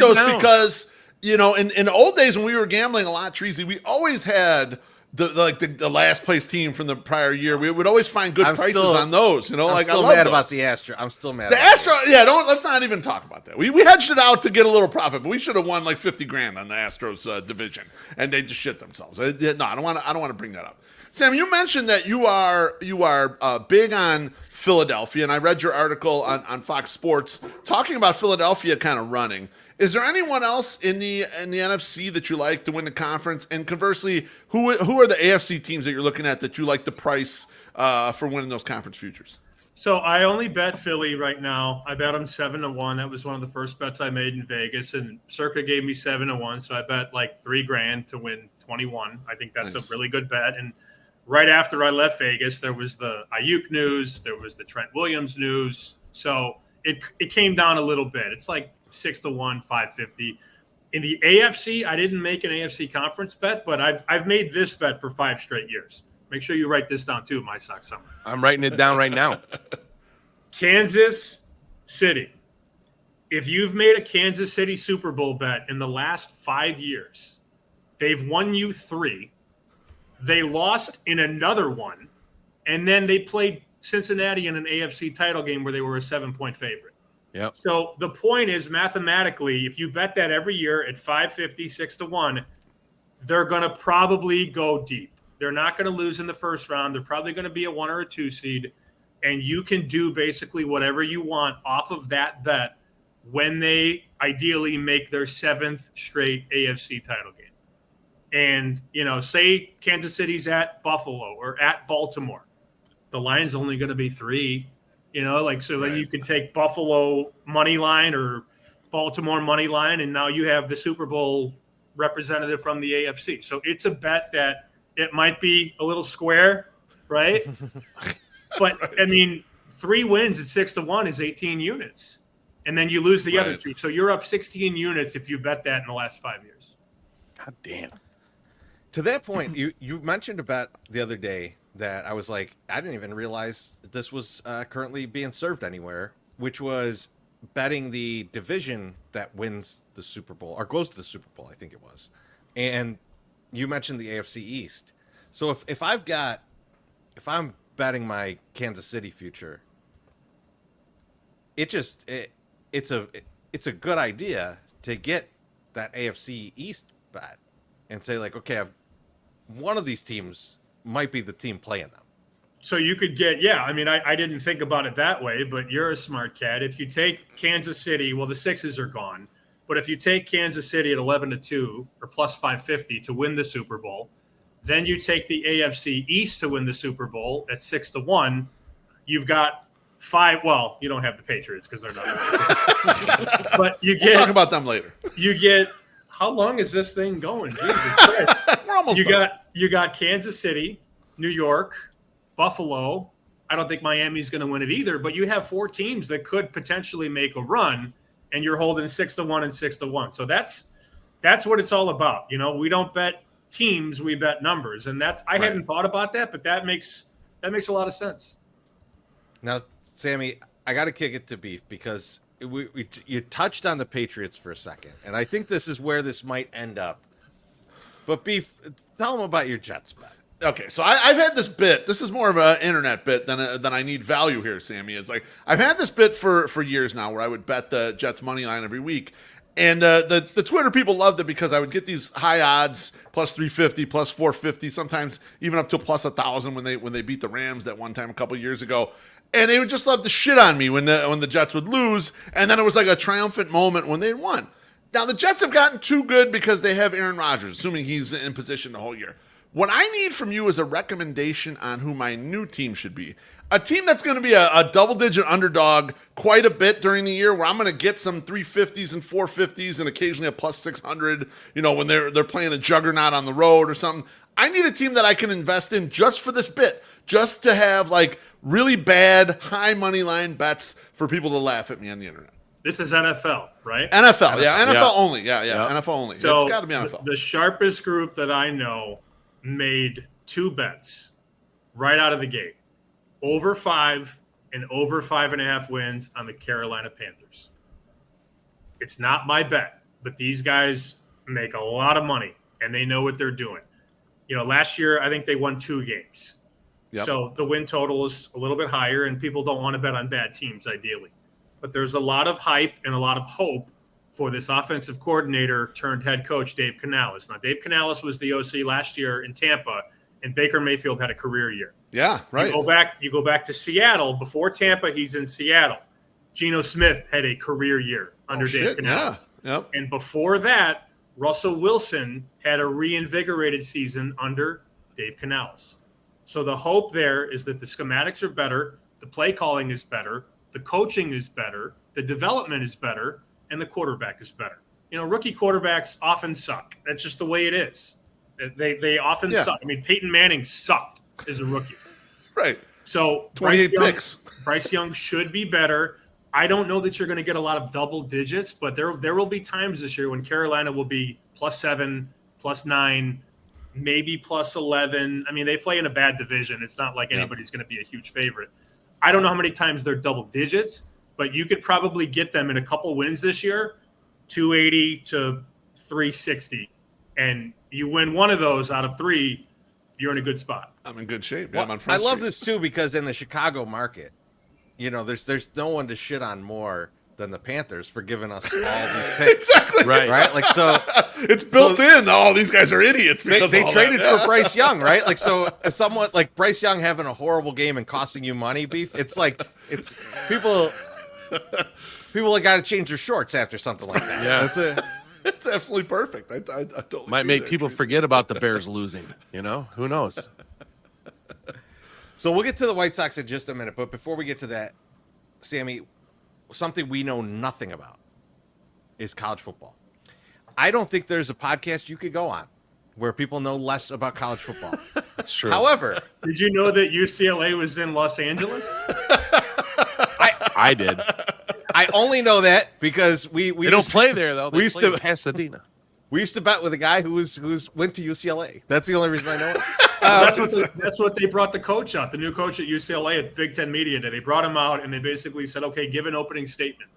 those because in the old days when we were gambling a lot, Treasy, we always had the last place team from the prior year. We would always find good prices on those. I'm still mad about the Astro. I'm still mad. The Astro. Yeah, let's not even talk about that. We hedged it out to get a little profit, but we should have won like $50,000 on the Astros division, and they just shit themselves. No, I don't want to bring that up. Sam, you mentioned that you are big on Philadelphia, and I read your article on Fox Sports talking about Philadelphia kind of running. Is there anyone else in the NFC that you like to win the conference? And conversely, who are the AFC teams that you're looking at that you like the price for winning those conference futures? So I only bet Philly right now. I bet them 7-1. That was one of the first bets I made in Vegas, and Circa gave me 7-1. So I bet like $3,000 to win 21. I think that's a really good bet. And right after I left Vegas, there was the Ayuk news. There was the Trent Williams news. So it came down a little bit. It's like 6-1, 550. In the AFC, I didn't make an AFC conference bet, but I've made this bet for 5 straight years. Make sure you write this down too, my sock summer. I'm writing it down right now. Kansas City. If you've made a Kansas City Super Bowl bet in the last 5 years, they've won you 3. They lost in another one, and then they played Cincinnati in an AFC title game where they were a 7-point favorite. Yep. So the point is, mathematically, if you bet that every year at 550, 6-1, they're going to probably go deep. They're not going to lose in the first round. They're probably going to be a 1 or a 2 seed, and you can do basically whatever you want off of that bet when they ideally make their 7th straight AFC title game. And, say Kansas City's at Buffalo or at Baltimore. The line's only going to be 3, then you could take Buffalo money line or Baltimore money line, and now you have the Super Bowl representative from the AFC. So it's a bet that it might be a little square, right? But, 3 wins at 6-1 is 18 units. and then you lose the other Right. 2. So you're up 16 units if you bet that in the last 5 years. God damn. To that point, you mentioned a bet the other day that I was like, I didn't even realize this was currently being served anywhere, which was betting the division that wins the Super Bowl or goes to the Super Bowl, I think it was. And you mentioned the AFC East. So if I'm betting my Kansas City future, it's a good idea to get that AFC East bet and say like, okay, one of these teams might be the team playing them. So you could get, I mean, I didn't think about it that way, but you're a smart cat. If you take Kansas City, well, the Sixes are gone. But if you take Kansas City at 11-2 or plus 550 to win the Super Bowl, then you take the AFC East to win the Super Bowl at 6-1, you've got 5. Well, you don't have the Patriots because they're not. But you get. We'll talk about them later. You get. How long is this thing going? Jesus Christ. We're almost done. You got Kansas City, New York, Buffalo. I don't think Miami's going to win it either, but you have 4 teams that could potentially make a run, and you're holding 6-1 and 6-1. So that's what it's all about. You know, we don't bet teams, we bet numbers, and I hadn't thought about that, but that makes a lot of sense. Now, Sammy, I got to kick it to Beef because you touched on the Patriots for a second, and I think this is where this might end up. But Beef, tell them about your Jets bet. Okay, so I've had this bit. This is more of an internet bit than I need value here, Sammy. It's like I've had this bit for years now where I would bet the Jets money line every week. And the Twitter people loved it because I would get these high odds, plus 350, plus 450, sometimes even up to plus 1,000 when they beat the Rams that one time a couple years ago. And they would just love to shit on me when the Jets would lose, and then it was like a triumphant moment when they won. Now, the Jets have gotten too good because they have Aaron Rodgers, assuming he's in position the whole year. What I need from you is a recommendation on who my new team should be. A team that's going to be a double-digit underdog quite a bit during the year, where I'm going to get some 350s and 450s and occasionally a plus 600, when they're playing a juggernaut on the road or something. I need a team that I can invest in just for this bit, just to have like really bad high money line bets for people to laugh at me on the internet. This is NFL, right? NFL. Yeah. Only. Yeah, NFL only. So it's got to be NFL. The sharpest group that I know made 2 bets right out of the gate. Over 5 and over 5.5 wins on the Carolina Panthers. It's not my bet, but these guys make a lot of money and they know what they're doing. Last year, I think they won 2 games. Yep. So the win total is a little bit higher, and people don't want to bet on bad teams, ideally. But there's a lot of hype and a lot of hope for this offensive coordinator turned head coach, Dave Canales. Now, Dave Canales was the OC last year in Tampa, and Baker Mayfield had a career year. Yeah, right. You go back to Seattle. Before Tampa, he's in Seattle. Geno Smith had a career year under Dave Canales. Yeah. Yep. And before that, Russell Wilson had a reinvigorated season under Dave Canales. So the hope there is that the schematics are better, the play calling is better, the coaching is better, the development is better, and the quarterback is better. Rookie quarterbacks often suck. That's just the way it is. They often suck. I mean, Peyton Manning sucked as a rookie. Right. So 28 picks. Bryce Young should be better. I don't know that you're going to get a lot of double digits, but there will be times this year when Carolina will be +7, +9, maybe +11. I mean, they play in a bad division. It's not like anybody's going to be a huge favorite. I don't know how many times they're double digits, but you could probably get them in a couple wins this year, 280 to 360. And you win one of those out of 3, you're in a good spot. I'm in good shape. Well, I'm on I Front love Street. this too because in the Chicago market, there's no one to shit on more than the Panthers for giving us all these picks. Exactly. Right? Like, so it's built in. Oh, these guys are idiots because they of all traded that. for Bryce Young, right? Like, so if someone like Bryce Young having a horrible game and costing you money, Beef, it's people got to change their shorts after something like that. Yeah. That's it. It's absolutely perfect. I totally Might agree make there, people Tracy. forget about the Bears losing. Who knows? So we'll get to the White Sox in just a minute, but before we get to that, Sammy, something we know nothing about is college football. I don't think there's a podcast you could go on where people know less about college football. That's true. However, Did you know that UCLA was in Los Angeles? I did. I only know that because we They don't play there though. They we used play to in Pasadena. We used to bet with a guy who went to UCLA. That's the only reason I know it. That's what they brought the coach out, the new coach at UCLA at Big Ten Media Day. They brought him out and they basically said, "Okay, give an opening statement."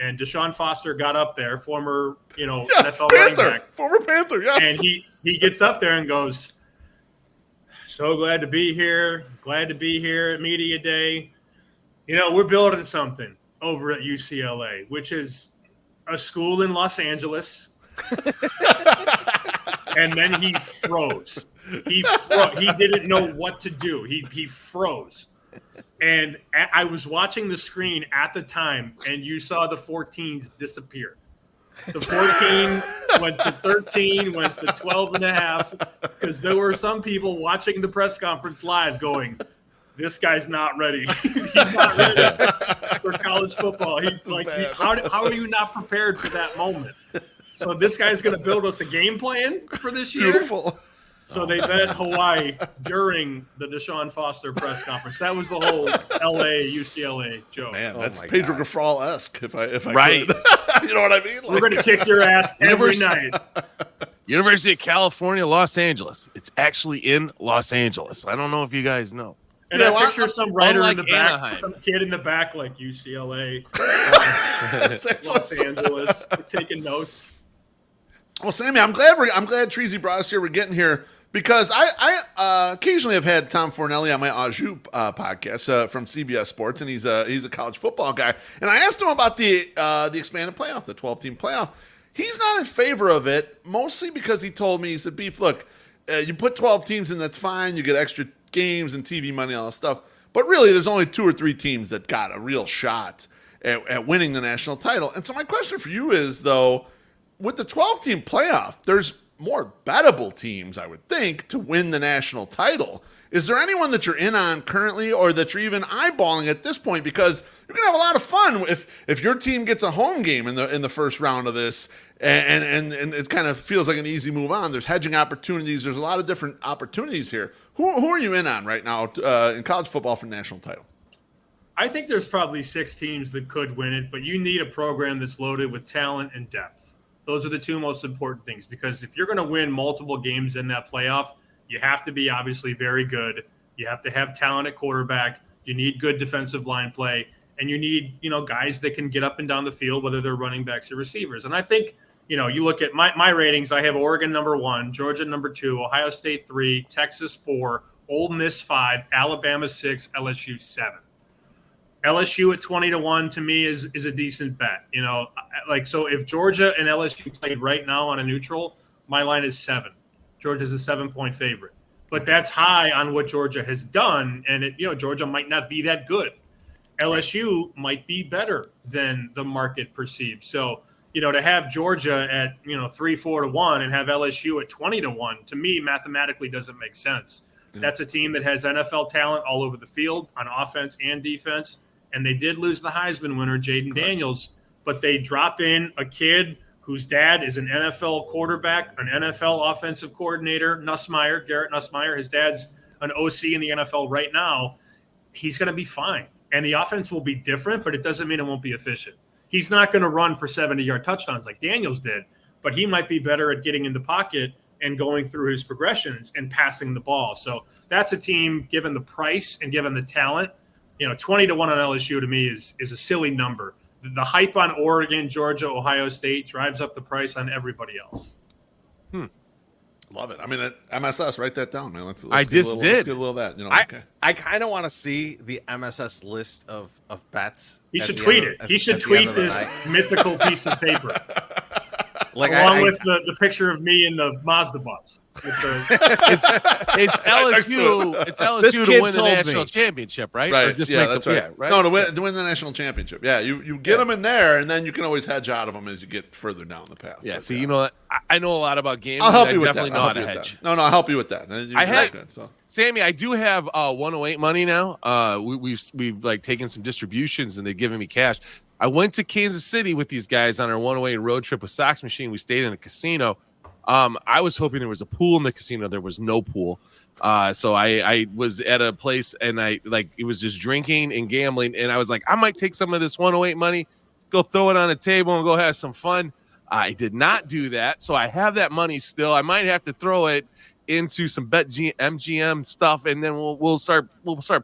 And Deshaun Foster got up there, former NFL running back, former Panther, yes. And he gets up there and goes, "So glad to be here. Glad to be here at Media Day. We're building something over at UCLA, which is a school in Los Angeles." And then he froze. He didn't know what to do. He froze. And I was watching the screen at the time, and you saw the 14s disappear. The 14 went to 13, went to 12 and a half, because there were some people watching the press conference live going, "This guy's not ready. He's not ready for college football." How are you not prepared for that moment? So this guy's going to build us a game plan for this year. Beautiful. So they bet Hawaii during the Deshaun Foster press conference. That was the whole LA UCLA joke. Man, that's Pedro Gaffral-esque. If I Right. could. You know what I mean? We're going to kick your ass every night. University of California, Los Angeles. It's actually in Los Angeles. I don't know if you guys know. And I picture some writer in the back, Anaheim. some kid in the back, like UCLA, Los Angeles, taking notes. Well, Sammy, I'm glad Treasy brought us here. We're getting here because I occasionally have had Tom Fornelli on my Au Jus podcast from CBS Sports, and he's a college football guy. And I asked him about the expanded playoff, the 12-team playoff. He's not in favor of it, mostly because he told me, he said, "Beef, look, you put 12 teams in, that's fine. You get extra games and TV money and all that stuff. But really, there's only 2 or 3 teams that got a real shot at winning the national title." And so my question for you is, though, with the 12-team playoff, there's more bettable teams, I would think, to win the national title. Is there anyone that you're in on currently, or that you're even eyeballing at this point? Because you're gonna have a lot of fun if your team gets a home game in the first round of this, and it kind of feels like an easy move on. There's hedging opportunities. There's a lot of different opportunities here. Who are you in on right now in college football for the national title? I think there's probably 6 teams that could win it, but you need a program that's loaded with talent and depth. Those are the 2 most important things, because if you're going to win multiple games in that playoff, you have to be obviously very good. You have to have talent at quarterback. You need good defensive line play, and you need, guys that can get up and down the field, whether they're running backs or receivers. And I think, you look at my ratings, I have Oregon number 1, Georgia number 2, Ohio State 3, Texas 4, Ole Miss 5, Alabama 6, LSU 7. LSU at 20-1 to me is a decent bet. So if Georgia and LSU played right now on a neutral, my line is 7. Georgia's a 7-point favorite, but that's high on what Georgia has done, and Georgia might not be that good. LSU might be better than the market perceives. So to have Georgia at 3-4-1 and have LSU at 20-1 to me mathematically doesn't make sense. That's a team that has NFL talent all over the field on offense and defense. And they did lose the Heisman winner, Jaden Daniels, but they drop in a kid whose dad is an NFL quarterback, an NFL offensive coordinator, Garrett Nussmeier. His dad's an OC in the NFL right now. He's going to be fine. And the offense will be different, but it doesn't mean it won't be efficient. He's not going to run for 70-yard touchdowns like Daniels did, but he might be better at getting in the pocket and going through his progressions and passing the ball. So that's a team, given the price and given the talent, 20-1 on LSU to me is a silly number. The hype on Oregon, Georgia, Ohio State drives up the price on everybody else. Love it. I mean, MSS, write that down, man. Let's I just did. Let's get a little of that. Okay. I kind of want to see the MSS list of bets. He should tweet it. He should tweet this mythical piece of paper. Along with the picture of me in the Mazda bus. It's LSU. It's LSU to win the national championship, right? Right. Or just yeah, make that's the, right. Yeah, right. No, to win the national championship. Yeah, you get them in there, and then you can always hedge out of them as you get further down the path. Yeah. See, I know a lot about gambling. I'll help you with definitely that. know how to hedge. No, I'll help you with that. Sammy, I do have 108 money now. We've like taken some distributions, and they've given me cash. I went to Kansas City with these guys on our 108 road trip with Sox Machine. We stayed in a casino. I was hoping there was a pool in the casino. There was no pool. So I was at a place, and it was just drinking and gambling. And I was like, I might take some of this 108 money go throw it on a table and go have some fun. I did not do that, so I have that money still. I might have to throw it into some MGM stuff, and then we'll start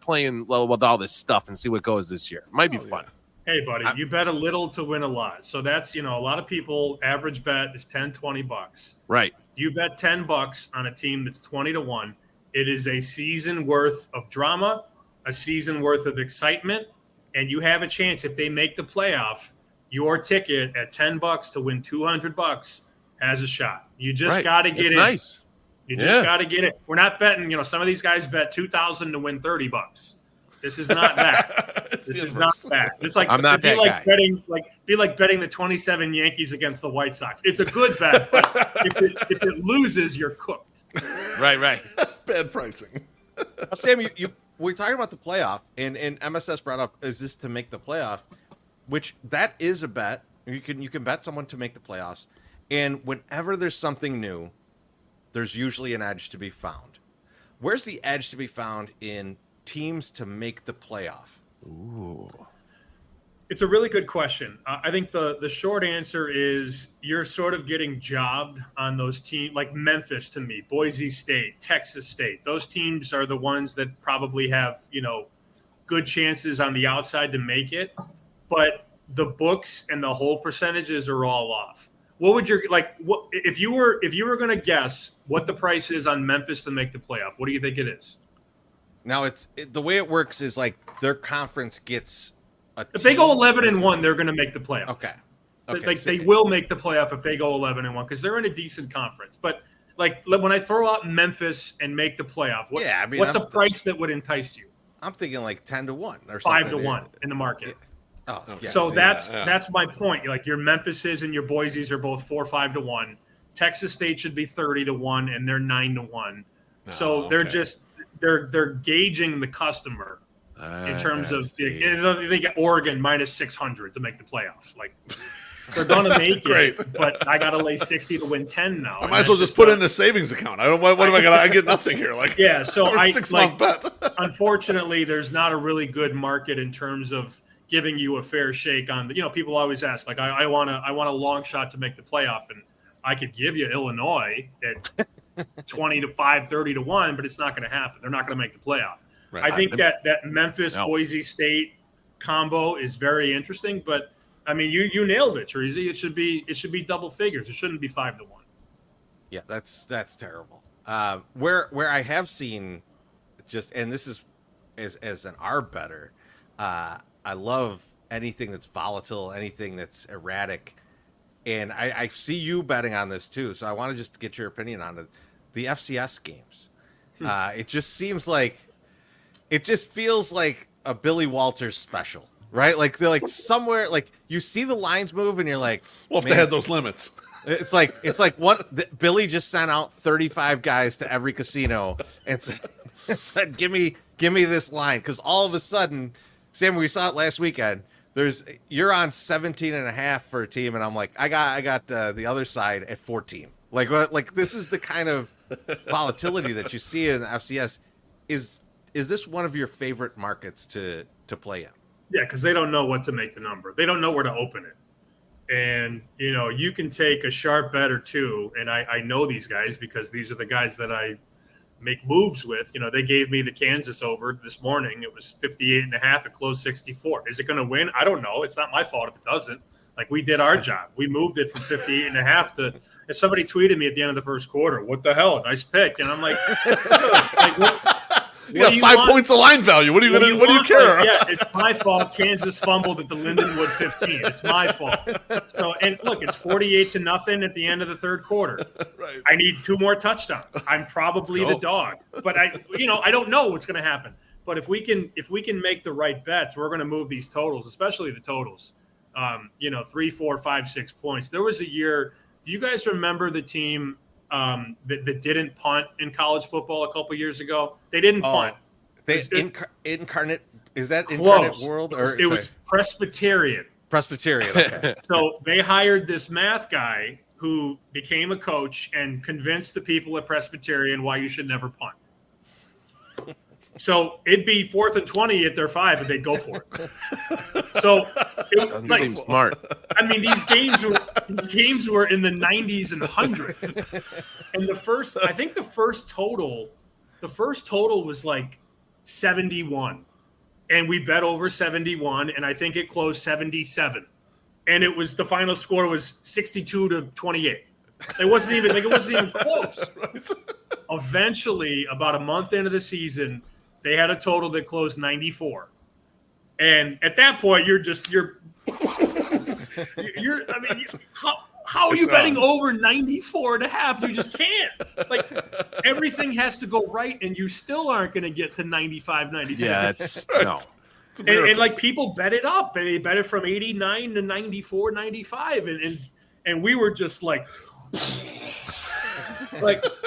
playing with all this stuff and see what goes this year. Might be fun. Hey, buddy, you bet a little to win a lot. So that's, a lot of people, average bet is $10-20. Right. You bet $10 on a team that's 20-1. It is a season worth of drama, a season worth of excitement, and you have a chance if they make the playoff. Your ticket at $10 to win $200 has a shot. You just got to get in. Nice. You just got to get it. We're not betting. Some of these guys bet $2,000 to win $30. This is not that. This is not that. It's like I'm not that guy. Be like betting the 27 Yankees against the White Sox. It's a good bet, but if it loses, you're cooked. Right. Bad pricing. Sam, we're talking about the playoff, and MSS brought up, is this to make the playoff? Which that is a bet. You can bet someone to make the playoffs, and whenever there's something new, there's usually an edge to be found. Where's the edge to be found in teams to make the playoff? Ooh, it's a really good question. I think the short answer is you're sort of getting jobbed on those teams, like Memphis to me, Boise State, Texas State. Those teams are the ones that probably have good chances on the outside to make it. But the books and the whole percentages are all off. What would if you were going to guess what the price is on Memphis to make the playoff? What do you think it is? Now the way it works is like their conference gets if they go 11-1, they're going to make the playoff. Okay. They will make the playoff if they go 11-1 because they're in a decent conference. But when I throw out Memphis and make the playoff, what's a price that would entice you? I'm thinking like 10-1 or something. 5-1 in the market. Oh, yes. So that's my point. Like your Memphises and your Boise's are both 4-5-1. Texas State should be 30-1, and they're 9-1. So they're gauging the customer in terms of they get Oregon minus 600 to make the playoffs. Like they're gonna make it, but I gotta lay 60 to win 10 now. I might as well just put in the savings account. I don't. What am I gonna? I get nothing here. So 6 month bet. Unfortunately, there's not a really good market in terms of giving you a fair shake on people always ask I want a long shot to make the playoff, and I could give you Illinois at 20-5, 30-1, but it's not going to happen. They're not going to make the playoff. Right. I think that Memphis Boise State combo is very interesting, but I mean you nailed it, Treasy. It should be double figures. It shouldn't be 5-1. Yeah, that's terrible. Where I have seen and this is as an arb better, I love anything that's volatile, anything that's erratic. And I see you betting on this too. So I want to just get your opinion on it. The FCS games. It just feels like a Billy Walters special, right? Like they're like somewhere, like you see the lines move and you're like, well, if they had those limits. It's like Billy just sent out 35 guys to every casino and said, give me this line. Cause all of a sudden, Sam, we saw it last weekend. You're on 17.5 for a team, and I'm like, I got the other side at 14. Like this is the kind of volatility that you see in the FCS. Is this one of your favorite markets to play in? Yeah, because they don't know what to make the number. They don't know where to open it, and you can take a sharp bet or two. And I know these guys because these are the guys that I make moves with. They gave me the Kansas over this morning. It was 58.5. It closed 64. Is it going to win? I don't know. It's not my fault if it doesn't. Like we did our job. We moved it from 58.5 to. And somebody tweeted me at the end of the first quarter, "What the hell? Nice pick." And I'm like, you got 5 points of line value. What do you care? It's my fault. Kansas fumbled at the Lindenwood 15. It's my fault. So, and look, it's 48-0 at the end of the third quarter. Right. I need 2 more touchdowns. I'm probably the dog, but I don't know what's going to happen. But if we can make the right bets, we're going to move these totals, especially the totals. 3, 4, 5, 6 points. There was a year. Do you guys remember the team that didn't punt in college football a couple years ago? They didn't punt. Incarnate is that close. Incarnate World or it was Presbyterian? Presbyterian. Okay. So they hired this math guy who became a coach and convinced the people at Presbyterian why you should never punt. So it'd be 4th and 20 at their 5, and they'd go for it. So it Doesn't like, seem smart. I mean, these games were in the 90s and 100s. And the first total was like 71. And we bet over 71, and I think it closed 77. And the final score was 62-28. It wasn't even close. Eventually, about a month into the season, they had a total that closed 94. And at that point, how are you betting over 94.5? You just can't. Like, everything has to go right, and you still aren't going to get to 95, 96. Yeah, that's no. And like, people bet it up. They bet it from 89 to 94, 95. And we were just like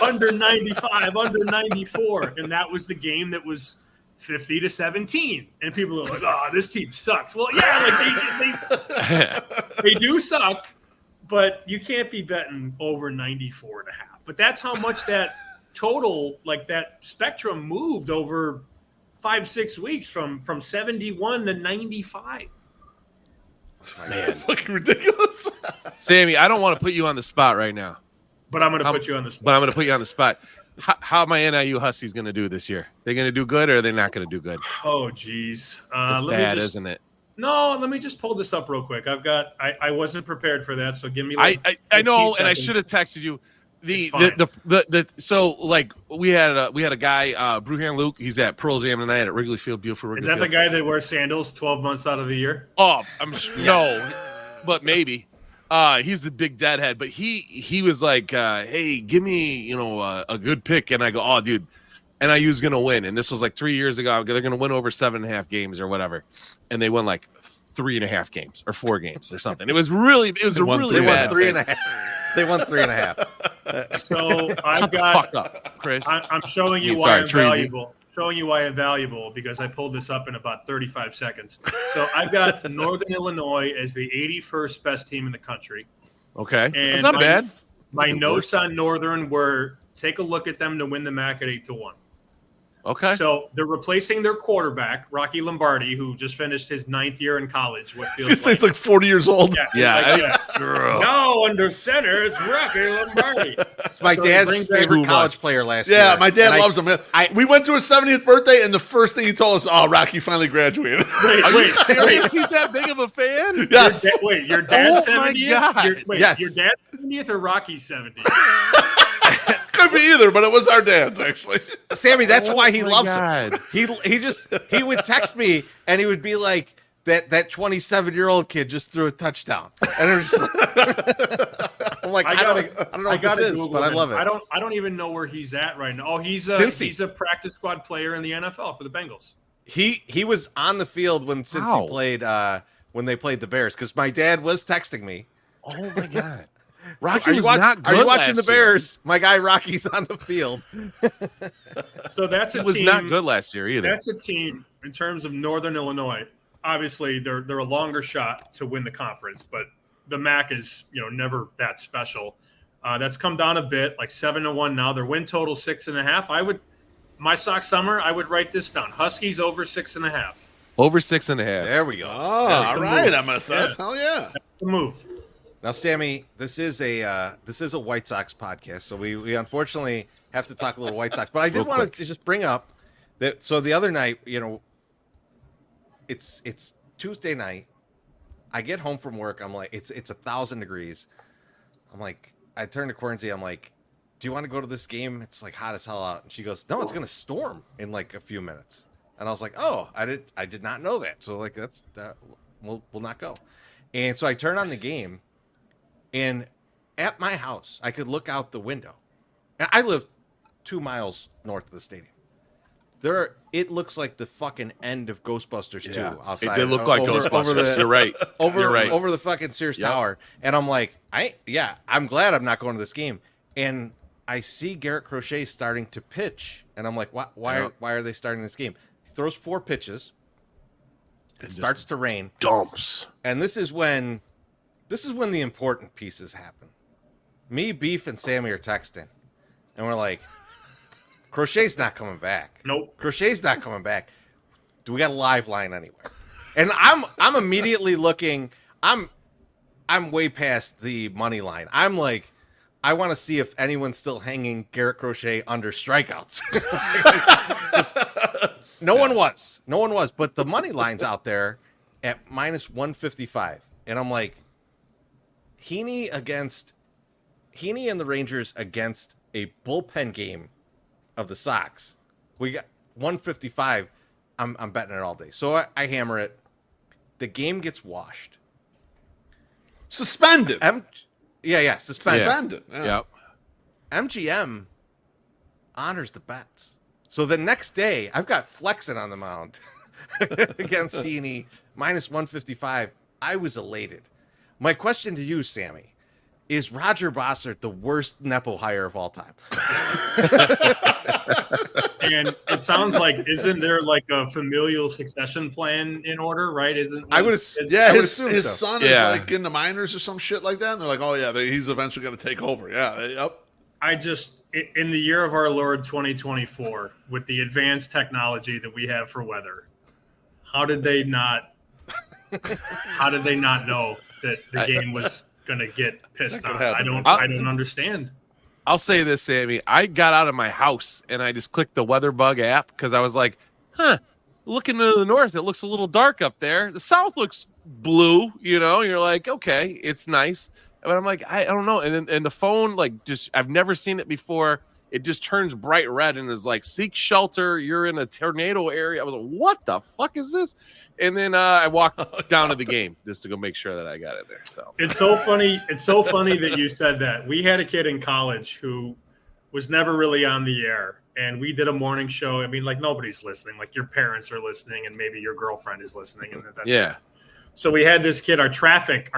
under 95, under 94. And that was the game that was 50-17. And people are like, oh, this team sucks. Well, yeah, like they do suck, but you can't be betting over 94.5. But that's how much that total, like that spectrum moved over 5-6 weeks from 71 to 95. Man, Fucking ridiculous. Sammy, I don't want to put you on the spot right now. But I'm going to put you on the spot. But I'm going to put you on the spot. How are my NIU Huskies going to do this year? They going to do good, or are they not going to do good? Oh, geez. It's bad, isn't it? No, let me just pull this up real quick. I wasn't prepared for that, so give me I know, 15 and I seconds. should have texted you. So like we had a guy, Bruhan Luke. He's at Pearl Jam tonight at Wrigley Field. Beautiful Wrigley Is that Field. the guy that wears sandals 12 months out of the year? Oh, no, but maybe. He's the big deadhead, but he was like, hey, give me a good pick, and I go, oh, dude, NIU's gonna win, and this was like 3 years ago. They're gonna win over 7.5 games or whatever, and they won like 3.5 games or 4 games or something. It was a really bad. They won 3.5. They won 3.5. So Shut the fuck up, Chris. I'm showing you why I'm valuable. Showing you why I'm valuable because I pulled this up in about 35 seconds. So I've got Northern Illinois as the 81st best team in the country. Okay, And that's not bad. My notes on Northern were take a look at them to win the MAC at 8-1. Okay. So they're replacing their quarterback, Rocky Lombardi, who just finished his 9th year in college. What feels He's like 40 years old. Yeah. Now under center, it's Rocky Lombardi. It's my So dad's favorite Too college much. player last year. Yeah, my dad And loves him. We went to his 70th birthday, and the first thing he told us, "Oh, Rocky finally graduated." Wait. He's that big of a fan? Yes. Your dad's Oh my 70th? God. Yes. Your dad's 70th or Rocky's 70th? Could be either, but it was our dad's actually. Sammy, that's why he my loves God. him. He would text me and he would be like, that 27-year-old kid just threw a touchdown. And it was I'm like, I don't know what this is, but I love it. I don't even know where he's at right now. Oh, he's a practice squad player in the NFL for the Bengals. He was on the field when Cincy played when they played the Bears because my dad was texting me. Oh my God. Rocky Are you, was not good are you watching the last year. Bears? My guy Rocky's on the field. So that's a He was team. not good last year either. That's a team in terms of Northern Illinois. Obviously, they're a longer shot to win the conference, but the MAC is never that special. That's come down a bit, like 7-1 now. Their win total 6.5. My sock summer, I would write this down. Huskies over 6.5. Over 6.5. There we go. Oh, all right, move. MSS. Hell yeah. That's the move. Now, Sammy, this is a White Sox podcast, so we unfortunately have to talk a little White Sox. But I did want to just bring up that. So the other night, it's Tuesday night. I get home from work. I'm like, it's 1,000 degrees. I'm like, I turn to Quernsey. I'm like, do you want to go to this game? It's like hot as hell out. And she goes, no, it's gonna storm in like a few minutes. And I was like, oh, I did not know that. So like we'll not go. And so I turn on the game. And at my house, I could look out the window. And I live 2 miles north of the stadium. It looks like the fucking end of Ghostbusters 2 outside. It did look like Ghostbusters. You're right. You're right. Over the fucking Sears Tower. And I'm like, I'm glad I'm not going to this game. And I see Garrett Crochet starting to pitch. And I'm like, why are they starting this game? He throws 4 pitches. It starts to rain. Dumps. And this is when the important pieces happen. Me, Beef, and Sammy are texting. And we're like, Crochet's not coming back. Nope. Crochet's not coming back. Do we got a live line anywhere? And I'm immediately looking. I'm way past the money line. I'm like, I want to see if anyone's still hanging Garrett Crochet under strikeouts. No one was. But the money line's out there at minus 155. And I'm like, Heaney and the Rangers against a bullpen game of the Sox. We got 155. I'm betting it all day. So I hammer it. The game gets washed. Suspended. Suspended. Suspended. Yeah. Yep. MGM honors the bets. So the next day, I've got Flexen on the mound against Heaney, minus 155. I was elated. My question to you, Sammy, is Roger Bossert the worst Nepo hire of all time? And it sounds like, isn't there like a familial succession plan in order, right? His his son is like in the minors or some shit like that. And they're like, oh yeah, he's eventually going to take over. Yeah. Yep. In the year of our Lord 2024, with the advanced technology that we have for weather, how did they not know that the game was going to get pissed on? I don't understand. I'll say this, Sammy. I got out of my house and I just clicked the Weather Bug app because I was like, looking to the north, it looks a little dark up there. The south looks blue, you're like, okay, it's nice. But I'm like, I don't know. And the phone, like, just, I've never seen it before. It just turns bright red and is like, seek shelter. You're in a tornado area. I was like, what the fuck is this? And then I walked down to the game just to go make sure that I got it there. So it's so funny. It's so funny that you said that. We had a kid in college who was never really on the air. And we did a morning show. I mean, like, nobody's listening. Like, your parents are listening and maybe your girlfriend is listening. And that's it. So we had this kid, our traffic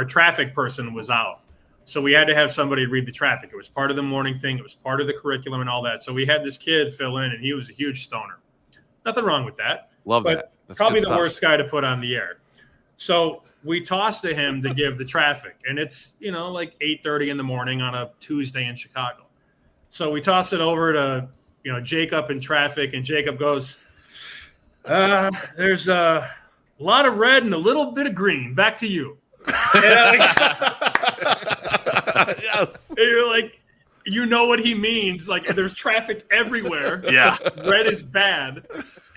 person was out. So we had to have somebody read the traffic. It was part of the morning thing. It was part of the curriculum and all that. So we had this kid fill in, and he was a huge stoner. Nothing wrong with that. Love that. That's probably the worst guy to put on the air. So we tossed to him to give the traffic, and it's, like 8:30 in the morning on a Tuesday in Chicago. So we tossed it over to, Jacob in traffic, and Jacob goes, there's a lot of red and a little bit of green. Back to you. Yes. And you're like, what he means. Like, there's traffic everywhere. Yeah. Red is bad.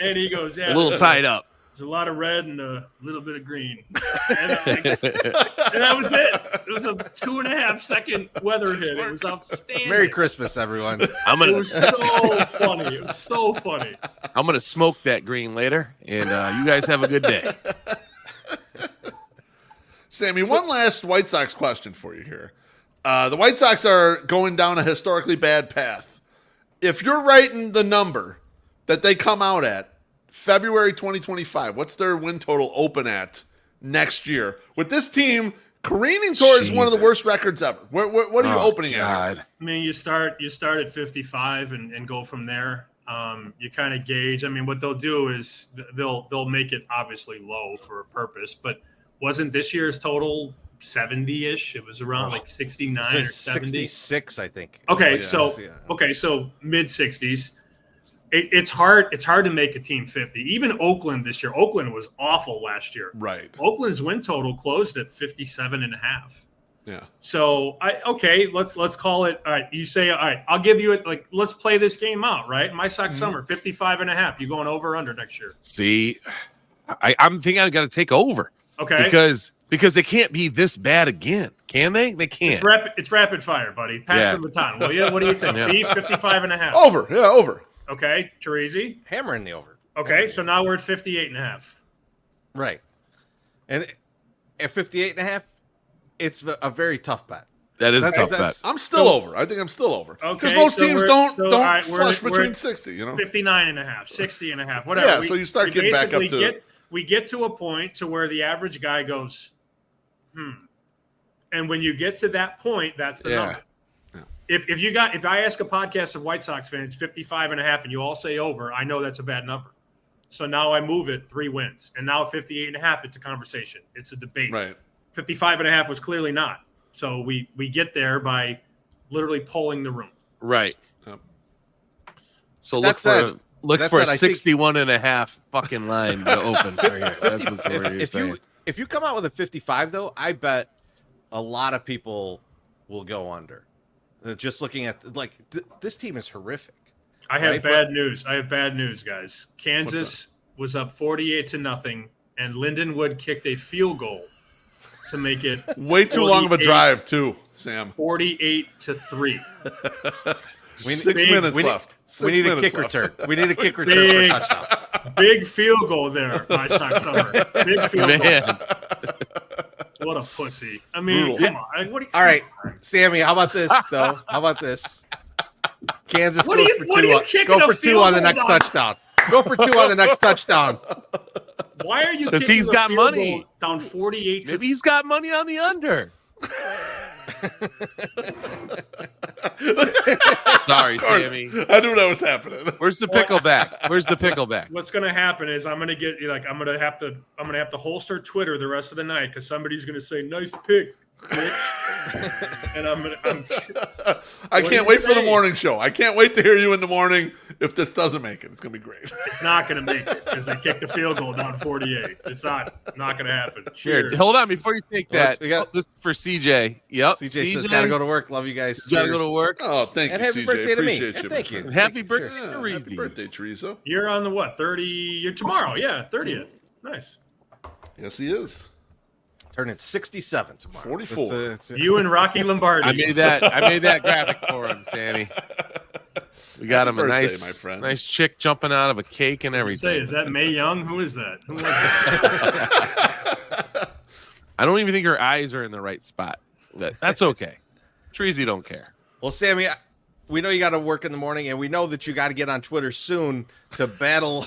And he goes, yeah. A little tied up. There's a lot of red and a little bit of green. And that was it. It was a 2.5 second weather hit. It was outstanding. Merry Christmas, everyone. It was so funny. It was so funny. I'm going to smoke that green later, and you guys have a good day. Sammy, one last White Sox question for you here. The White Sox are going down a historically bad path. If you're writing the number that they come out at February 2025, what's their win total open at next year? With this team careening towards one of the worst records ever. What are you opening at? I mean, you start at 55 and go from there. You kind of gauge. I mean, what they'll do is they'll make it obviously low for a purpose, but wasn't this year's total 70-ish? It was around like 69 or 70. 66, I think. Okay, so mid 60s. It's hard to make a team 50. Even Oakland this year. Oakland was awful last year. Right. Oakland's win total closed at 57.5. Yeah. So let's call it. All right. You say, all right, I'll give you it. Like, let's play this game out. Right. My Sox summer 55.5. You going over or under next year? See, I'm thinking I got to take over. Okay. Because they can't be this bad again, can they? They can't. It's rapid fire, buddy. Pass the baton. Well, yeah. What do you think? Yeah. 55.5. Over. Yeah, over. Okay, Terezi. Hammering the over. Okay, so now we're at 58.5. Right. And at 58.5, it's a very tough bet. That is a tough bet. I'm still over. I think I'm still over. Okay. Because most teams don't flush we're between 60, 59.5, 60.5, whatever. Yeah, so you start getting back up to we get to a point to where the average guy goes, And when you get to that point, that's the number. Yeah. If I ask a podcast of White Sox fans 55.5 and you all say over, I know that's a bad number. So now I move it 3 wins. And now at 58.5, it's a conversation. It's a debate. Right. 55.5 was clearly not. So we get there by literally polling the room. Right. So look That for said, a I think- 61.5 fucking line to open for you. That's the story you're saying. If you come out with a 55, though, I bet a lot of people will go under. Just looking at this team is horrific. I have right? bad news. I have bad news, guys. Kansas was up 48-0, and Lindenwood kicked a field goal to make it Way too long of a drive, too, Sam. 48-3. 6 minutes left. We need a kick return. We need a kick return for a touchdown. Big field goal there, my son Summer. Big field Man. goal. What a pussy. I mean, Brutal. come on. What do you, All right, Sammy, how about this, though? How about this? Kansas What goes are you- for what are two. you kicking Go a for two field on the goal next on? touchdown. Go for two on the next touchdown. Why are you 'Cause kicking he's a got field money. goal down 48 Maybe he's got money on the under. Sorry, Sammy. I knew that was happening. Where's the pickleback? Where's the pickleback? What's gonna happen is I'm gonna have to holster Twitter the rest of the night because somebody's gonna say nice pick, bitch. And I What can't are wait you for the saying? morning show. I can't wait to hear you in the morning if this doesn't make it. It's going to be great. it's not gonna make it because they kicked the field goal down 48. It's not gonna happen. Here, Cheers. hold on before you take that. we got- this is for CJ. Yep. CJ says, gotta go to work. Love you guys. Gotta Cheers. go to work. Oh, thank And you, happy CJ. birthday to me. Appreciate Yeah, you. thank my you. friend. Happy birthday, Yeah, happy Reezy. birthday, Chorizo. You're on the what? 30. You're tomorrow. Yeah, 30th. Nice. Yes, he is. Turning 67 tomorrow. 44. It's a- You and Rocky Lombardi. I made that graphic for him, Sammy. We got him a birthday, nice, my friend. nice chick jumping out of a cake and Say, everything. is that Mae Young? Who is that? Who was that? I don't even think her eyes are in the right spot. That's okay. Treasy don't care. Well, Sammy, we know you got to work in the morning, and we know that you got to get on Twitter soon to battle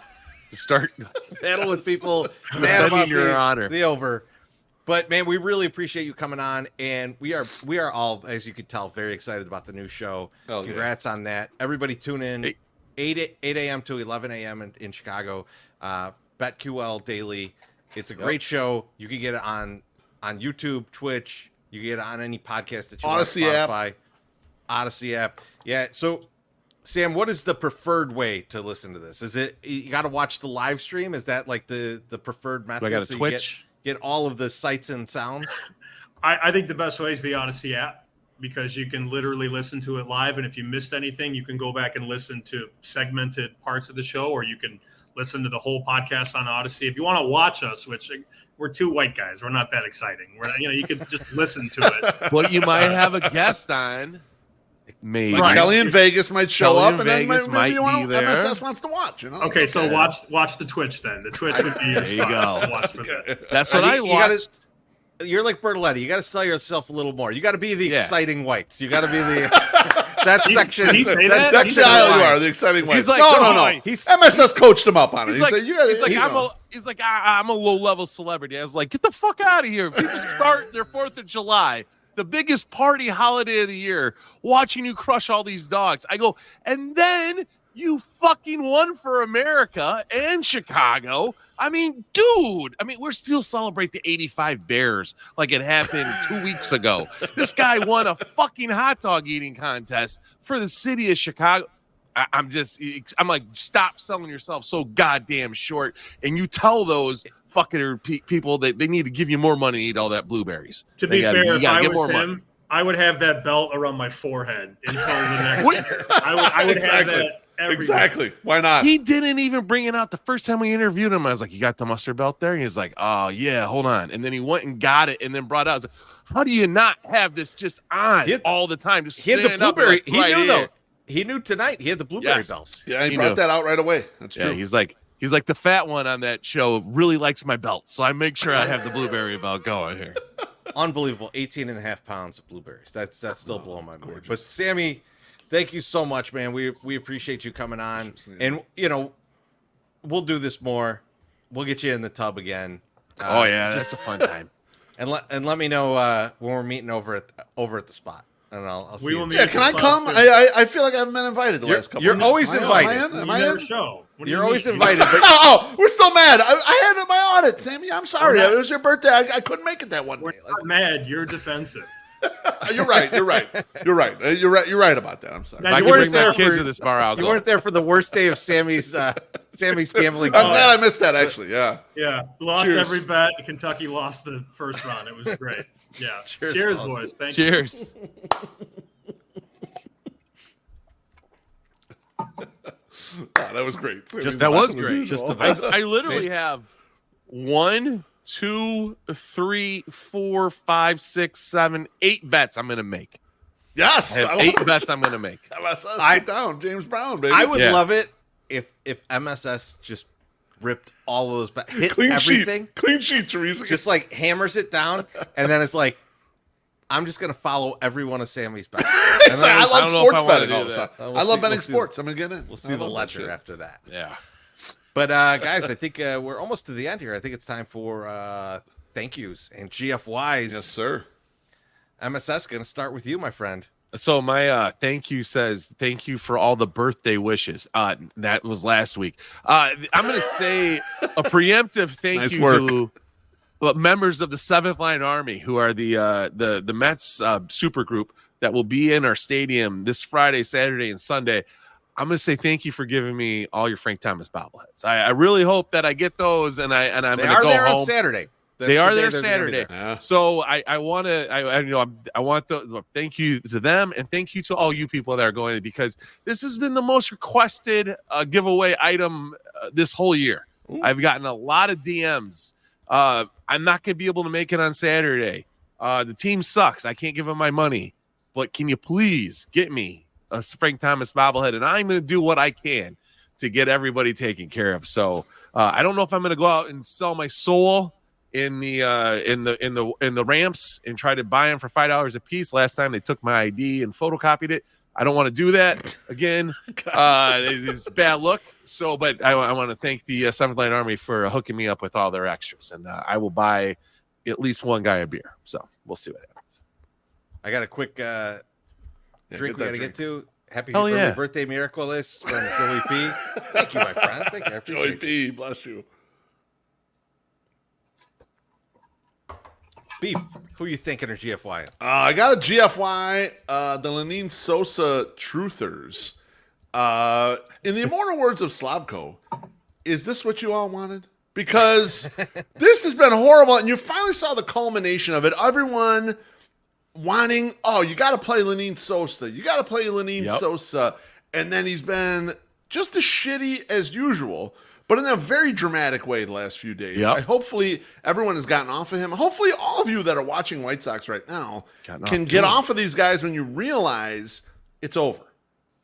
Start with people mad about your honor. the over. But man, we really appreciate you coming on, and we are all, as you could tell, very excited about the new show. Hell yeah. Congrats on that! Everybody tune in Hey. 8 a.m. to 11 a.m. in Chicago. BetQL daily. It's a great show. You can get it on YouTube, Twitch. You can get it on any podcast that you Odyssey want. app. Spotify, Odyssey app. Yeah. So, Sam, what is the preferred way to listen to this? Is it you got to watch the live stream? Is that like the preferred method? Do I got a So you Twitch? Get all of the sights and sounds. I think the best way is the Odyssey app because you can literally listen to it live. And if you missed anything, you can go back and listen to segmented parts of the show, or you can listen to the whole podcast on Odyssey. If you want to watch us, which we're two white guys, we're not that exciting. You can just listen to it. Well, you might have a guest on. Maybe. Right. Kelly in Vegas might show Kelly up, in and then Vegas maybe you might want be there. MSS wants to watch. Okay, so watch the Twitch then. The Twitch would be your There you spot go. to watch for that. That's what I You gotta- watched. You're like Bertoletti. You got to sell yourself a little more. You got to be the Yeah. exciting whites. You got to be the that Did section. he say that that? That's the section of aisle you wine. are, the exciting one. He's like, no, come no, no. on. MSS coached him up on it. He's He like, said, you gotta, he's like, I'm a low level celebrity. I was like, get the fuck out of here. People start their 4th of July, the biggest party holiday of the year, watching you crush all these dogs. I go, and then you fucking won for America and Chicago. I mean, dude, we're still celebrate the 85 Bears like it happened 2 weeks ago. This guy won a fucking hot dog eating contest for the city of Chicago. I'm like, stop selling yourself so goddamn short. And you tell those fucking people that they need to give you more money to eat all that blueberries. To be fair, you if gotta I get was more money. him, I would have that belt around my forehead until the next year. I would have Exactly. that every Exactly. Why not? He didn't even bring it out the first time we interviewed him. I was like, you got the mustard belt there? And he's like, oh, yeah, hold on. And then he went and got it and then brought it out. I was like, how do you not have this just on all the time? Just He had the stand up blueberry. like, He right knew here. though. He knew tonight. He had the blueberry Yes. belt. Yeah, he He brought knew. that out right away. That's Yeah, true. he's like the fat one on that show really likes my belt. So I make sure I have the blueberry belt going here. Unbelievable. 18 and a half pounds of blueberries. That's still blowing my mind. But Sammy, thank you so much, man. We appreciate you coming on. And we'll do this more. We'll get you in the tub again. Oh yeah, that's a fun time. And let me know when we're meeting over at the spot. And I'll see We will you. meet Yeah, can I come? I feel like I haven't been invited the last couple. You're always Am invited. Am I never in? show. What do You're you always mean? invited. But Oh, we're still mad. I had my audit, Sammy. I'm sorry. It was your birthday. I couldn't make it that one We're day. not mad. You're defensive. You're right. You're right. You're right about that. I'm sorry. Now, If I you can weren't bring my there kids for- to this bar, I'll You go. weren't there for the worst day of Sammy's gambling. I'm glad I missed that. Actually, yeah. Yeah, lost Cheers. every bet. Kentucky lost the first round. It was great. Yeah. Cheers, Cheers fellas. boys. Thank you. Cheers. That was great. That was great. Just the I, best. I literally have 1, 2, 3, 4, 5, 6, 7, 8 bets I'm gonna make. Yes, I have love 8 it. bets I'm gonna make. MSS, I- get down, James Brown, baby. I would Yeah. love it if MSS just ripped all of those back, hit clean everything, sheet, clean sheet, Teresa. just like hammers it down, and then it's like, I'm just gonna follow every one of Sammy's bets. And It's then like, I love don't know if I sports wanna betting do all the that. time. We'll I love see- betting we'll see- sports. I'm gonna get in. We'll see the ledger after that. Yeah. But guys, I think we're almost to the end here. I think it's time for thank yous and GFYs. Yes, sir. MSS, gonna start with you, my friend. So my thank you says thank you for all the birthday wishes. That was last week. I'm gonna say a preemptive thank Nice you work. to members of the 7th Line Army, who are the Mets super group that will be in our stadium this Friday, Saturday, and Sunday. I'm gonna say thank you for giving me all your Frank Thomas bobbleheads. I really hope that I get those, and I'm They gonna are go there home. on Saturday. That's They the are day there they're gonna be Saturday. there. Yeah. So I want to I want the thank you to them, and thank you to all you people that are going, because this has been the most requested giveaway item this whole year. Ooh. I've gotten a lot of DMs. I'm not going to be able to make it on Saturday. The team sucks. I can't give them my money, but can you please get me a Frank Thomas bobblehead? And I'm going to do what I can to get everybody taken care of. So I don't know if I'm going to go out and sell my soul in the ramps and try to buy them for $5 a piece. Last time they took my ID and photocopied it. I don't want to do that again. It's a bad look. So, but I want to thank the 7th Line Army for hooking me up with all their extras, and I will buy at least one guy a beer. So we'll see what happens. I got a quick Yeah, drink we that got to get to. Happy Hell early yeah. birthday, Miraculous from Joey P. Thank you, my friend. Thank you. I Joey appreciate it. P, bless you. Beef, who you thinking are GFY? I got a GFY, the Lenin Sosa Truthers. In the immortal words of Slavko, is this what you all wanted? Because this has been horrible, and you finally saw the culmination of it. Everyone wanting, you got to play Lenin Sosa. You got to play Lenin Yep. Sosa. And then he's been just as shitty as usual, but in a very dramatic way the last few days. Yep. Hopefully everyone has gotten off of him. Hopefully all of you that are watching White Sox right now Gotten can off get him. off of these guys when you realize it's over.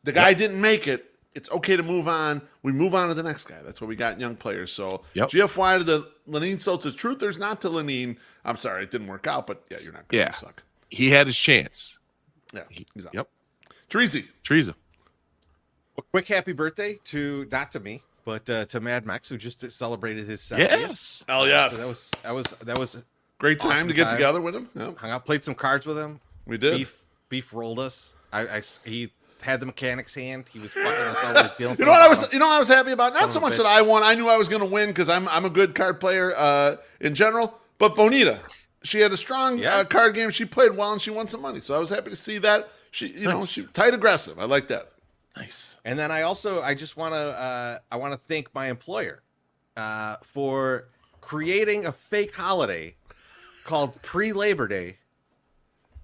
The guy didn't make it. It's okay to move on. We move on to the next guy. That's what we got in young players. So Yep. GFY to the Lenin Sosa Truthers, not to Lenin. I'm sorry, it didn't work out, but yeah, you're not going to Yeah. suck. He had his chance. Yeah, he's out. Yep. Treasy. Treason. A quick happy birthday to, not to me, but to Mad Max, who just celebrated his 70th. Yes. Oh, yes. So that was Great time awesome to get time. together with him. Yeah, hung out, played some cards with him. we did. Beef rolled us. He had the mechanic's hand. He was fucking us over dealing. You know what I was happy about? Not so much that I won. I knew I was going to win because I'm a good card player in general. But Bonita, she had a strong card game. She played well and she won some money. So I was happy to see that. She tight aggressive. I like that. Nice. And then I just want to thank my employer for creating a fake holiday called pre-Labor Day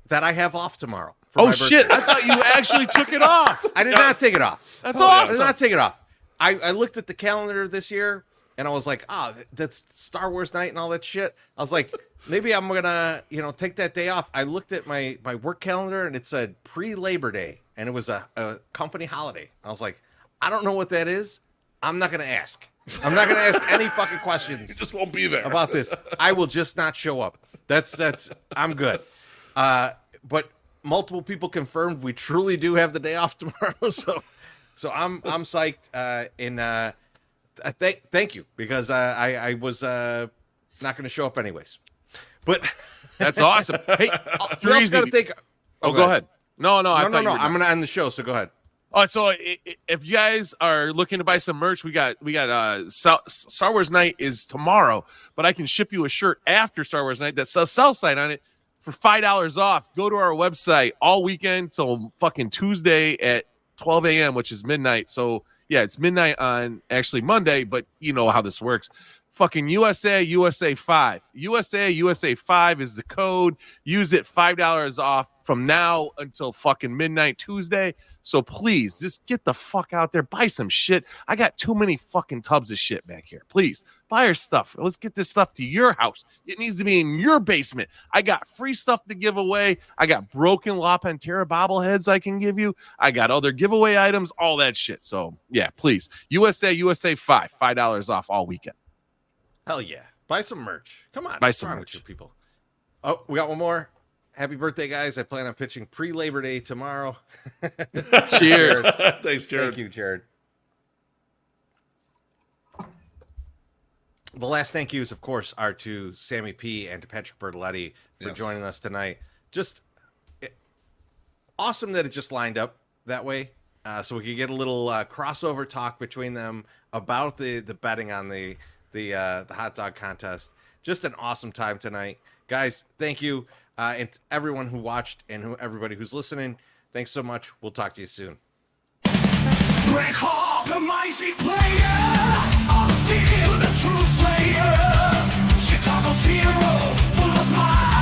that I have off tomorrow. for Oh my shit! birthday. I thought you actually took it off. I did not take it off. That's I awesome. did not take it off. I looked at the calendar this year and I was like, that's Star Wars night and all that shit. I was like, maybe I'm gonna, take that day off. I looked at my work calendar and it said pre-Labor Day and it was a company holiday. I was like, I don't know what that is. I'm not gonna ask. I'm not gonna ask any fucking questions. You just won't be there about this. I will just not show up. That's I'm good. But multiple people confirmed we truly do have the day off tomorrow. So I'm psyched. Thank you because I was not going to show up anyways. But That's awesome. Hey, we also got to think. go ahead. No. I No. thought you were I'm going to end the show. So go ahead. Oh, so if you guys are looking to buy some merch, we got Star Wars Night is tomorrow, but I can ship you a shirt after Star Wars Night that says Southside on it for $5 off. Go to our website all weekend till fucking Tuesday at 12 a.m., which is midnight. So yeah, it's midnight on actually Monday, but you know how this works. Fucking USA 5. USA 5 is the code. Use it, $5 off from now until fucking midnight Tuesday. So please, just get the fuck out there. Buy some shit. I got too many fucking tubs of shit back here. Please, buy our stuff. Let's get this stuff to your house. It needs to be in your basement. I got free stuff to give away. I got broken La Pantera bobbleheads I can give you. I got other giveaway items, all that shit. So yeah, please. USA 5. $5 off all weekend. Hell yeah. Buy some merch. Come on. Buy some what's wrong merch. with you people? Oh, we got one more. Happy birthday, guys. I plan on pitching pre-Labor Day tomorrow. Cheers. Thanks, Jared. Thank you, Jared. The last thank yous, of course, are to Sammy P. and to Patrick Bertoletti for joining us tonight. Just awesome that it just lined up that way. So we could get a little crossover talk between them about the betting on the hot dog contest. Just an awesome time tonight, guys. Thank you, and everyone who watched and everybody who's listening. Thanks so much. We'll talk to you soon. Greg Hall, the mighty player, on the field, a true slayer, Chicago's hero, full of might.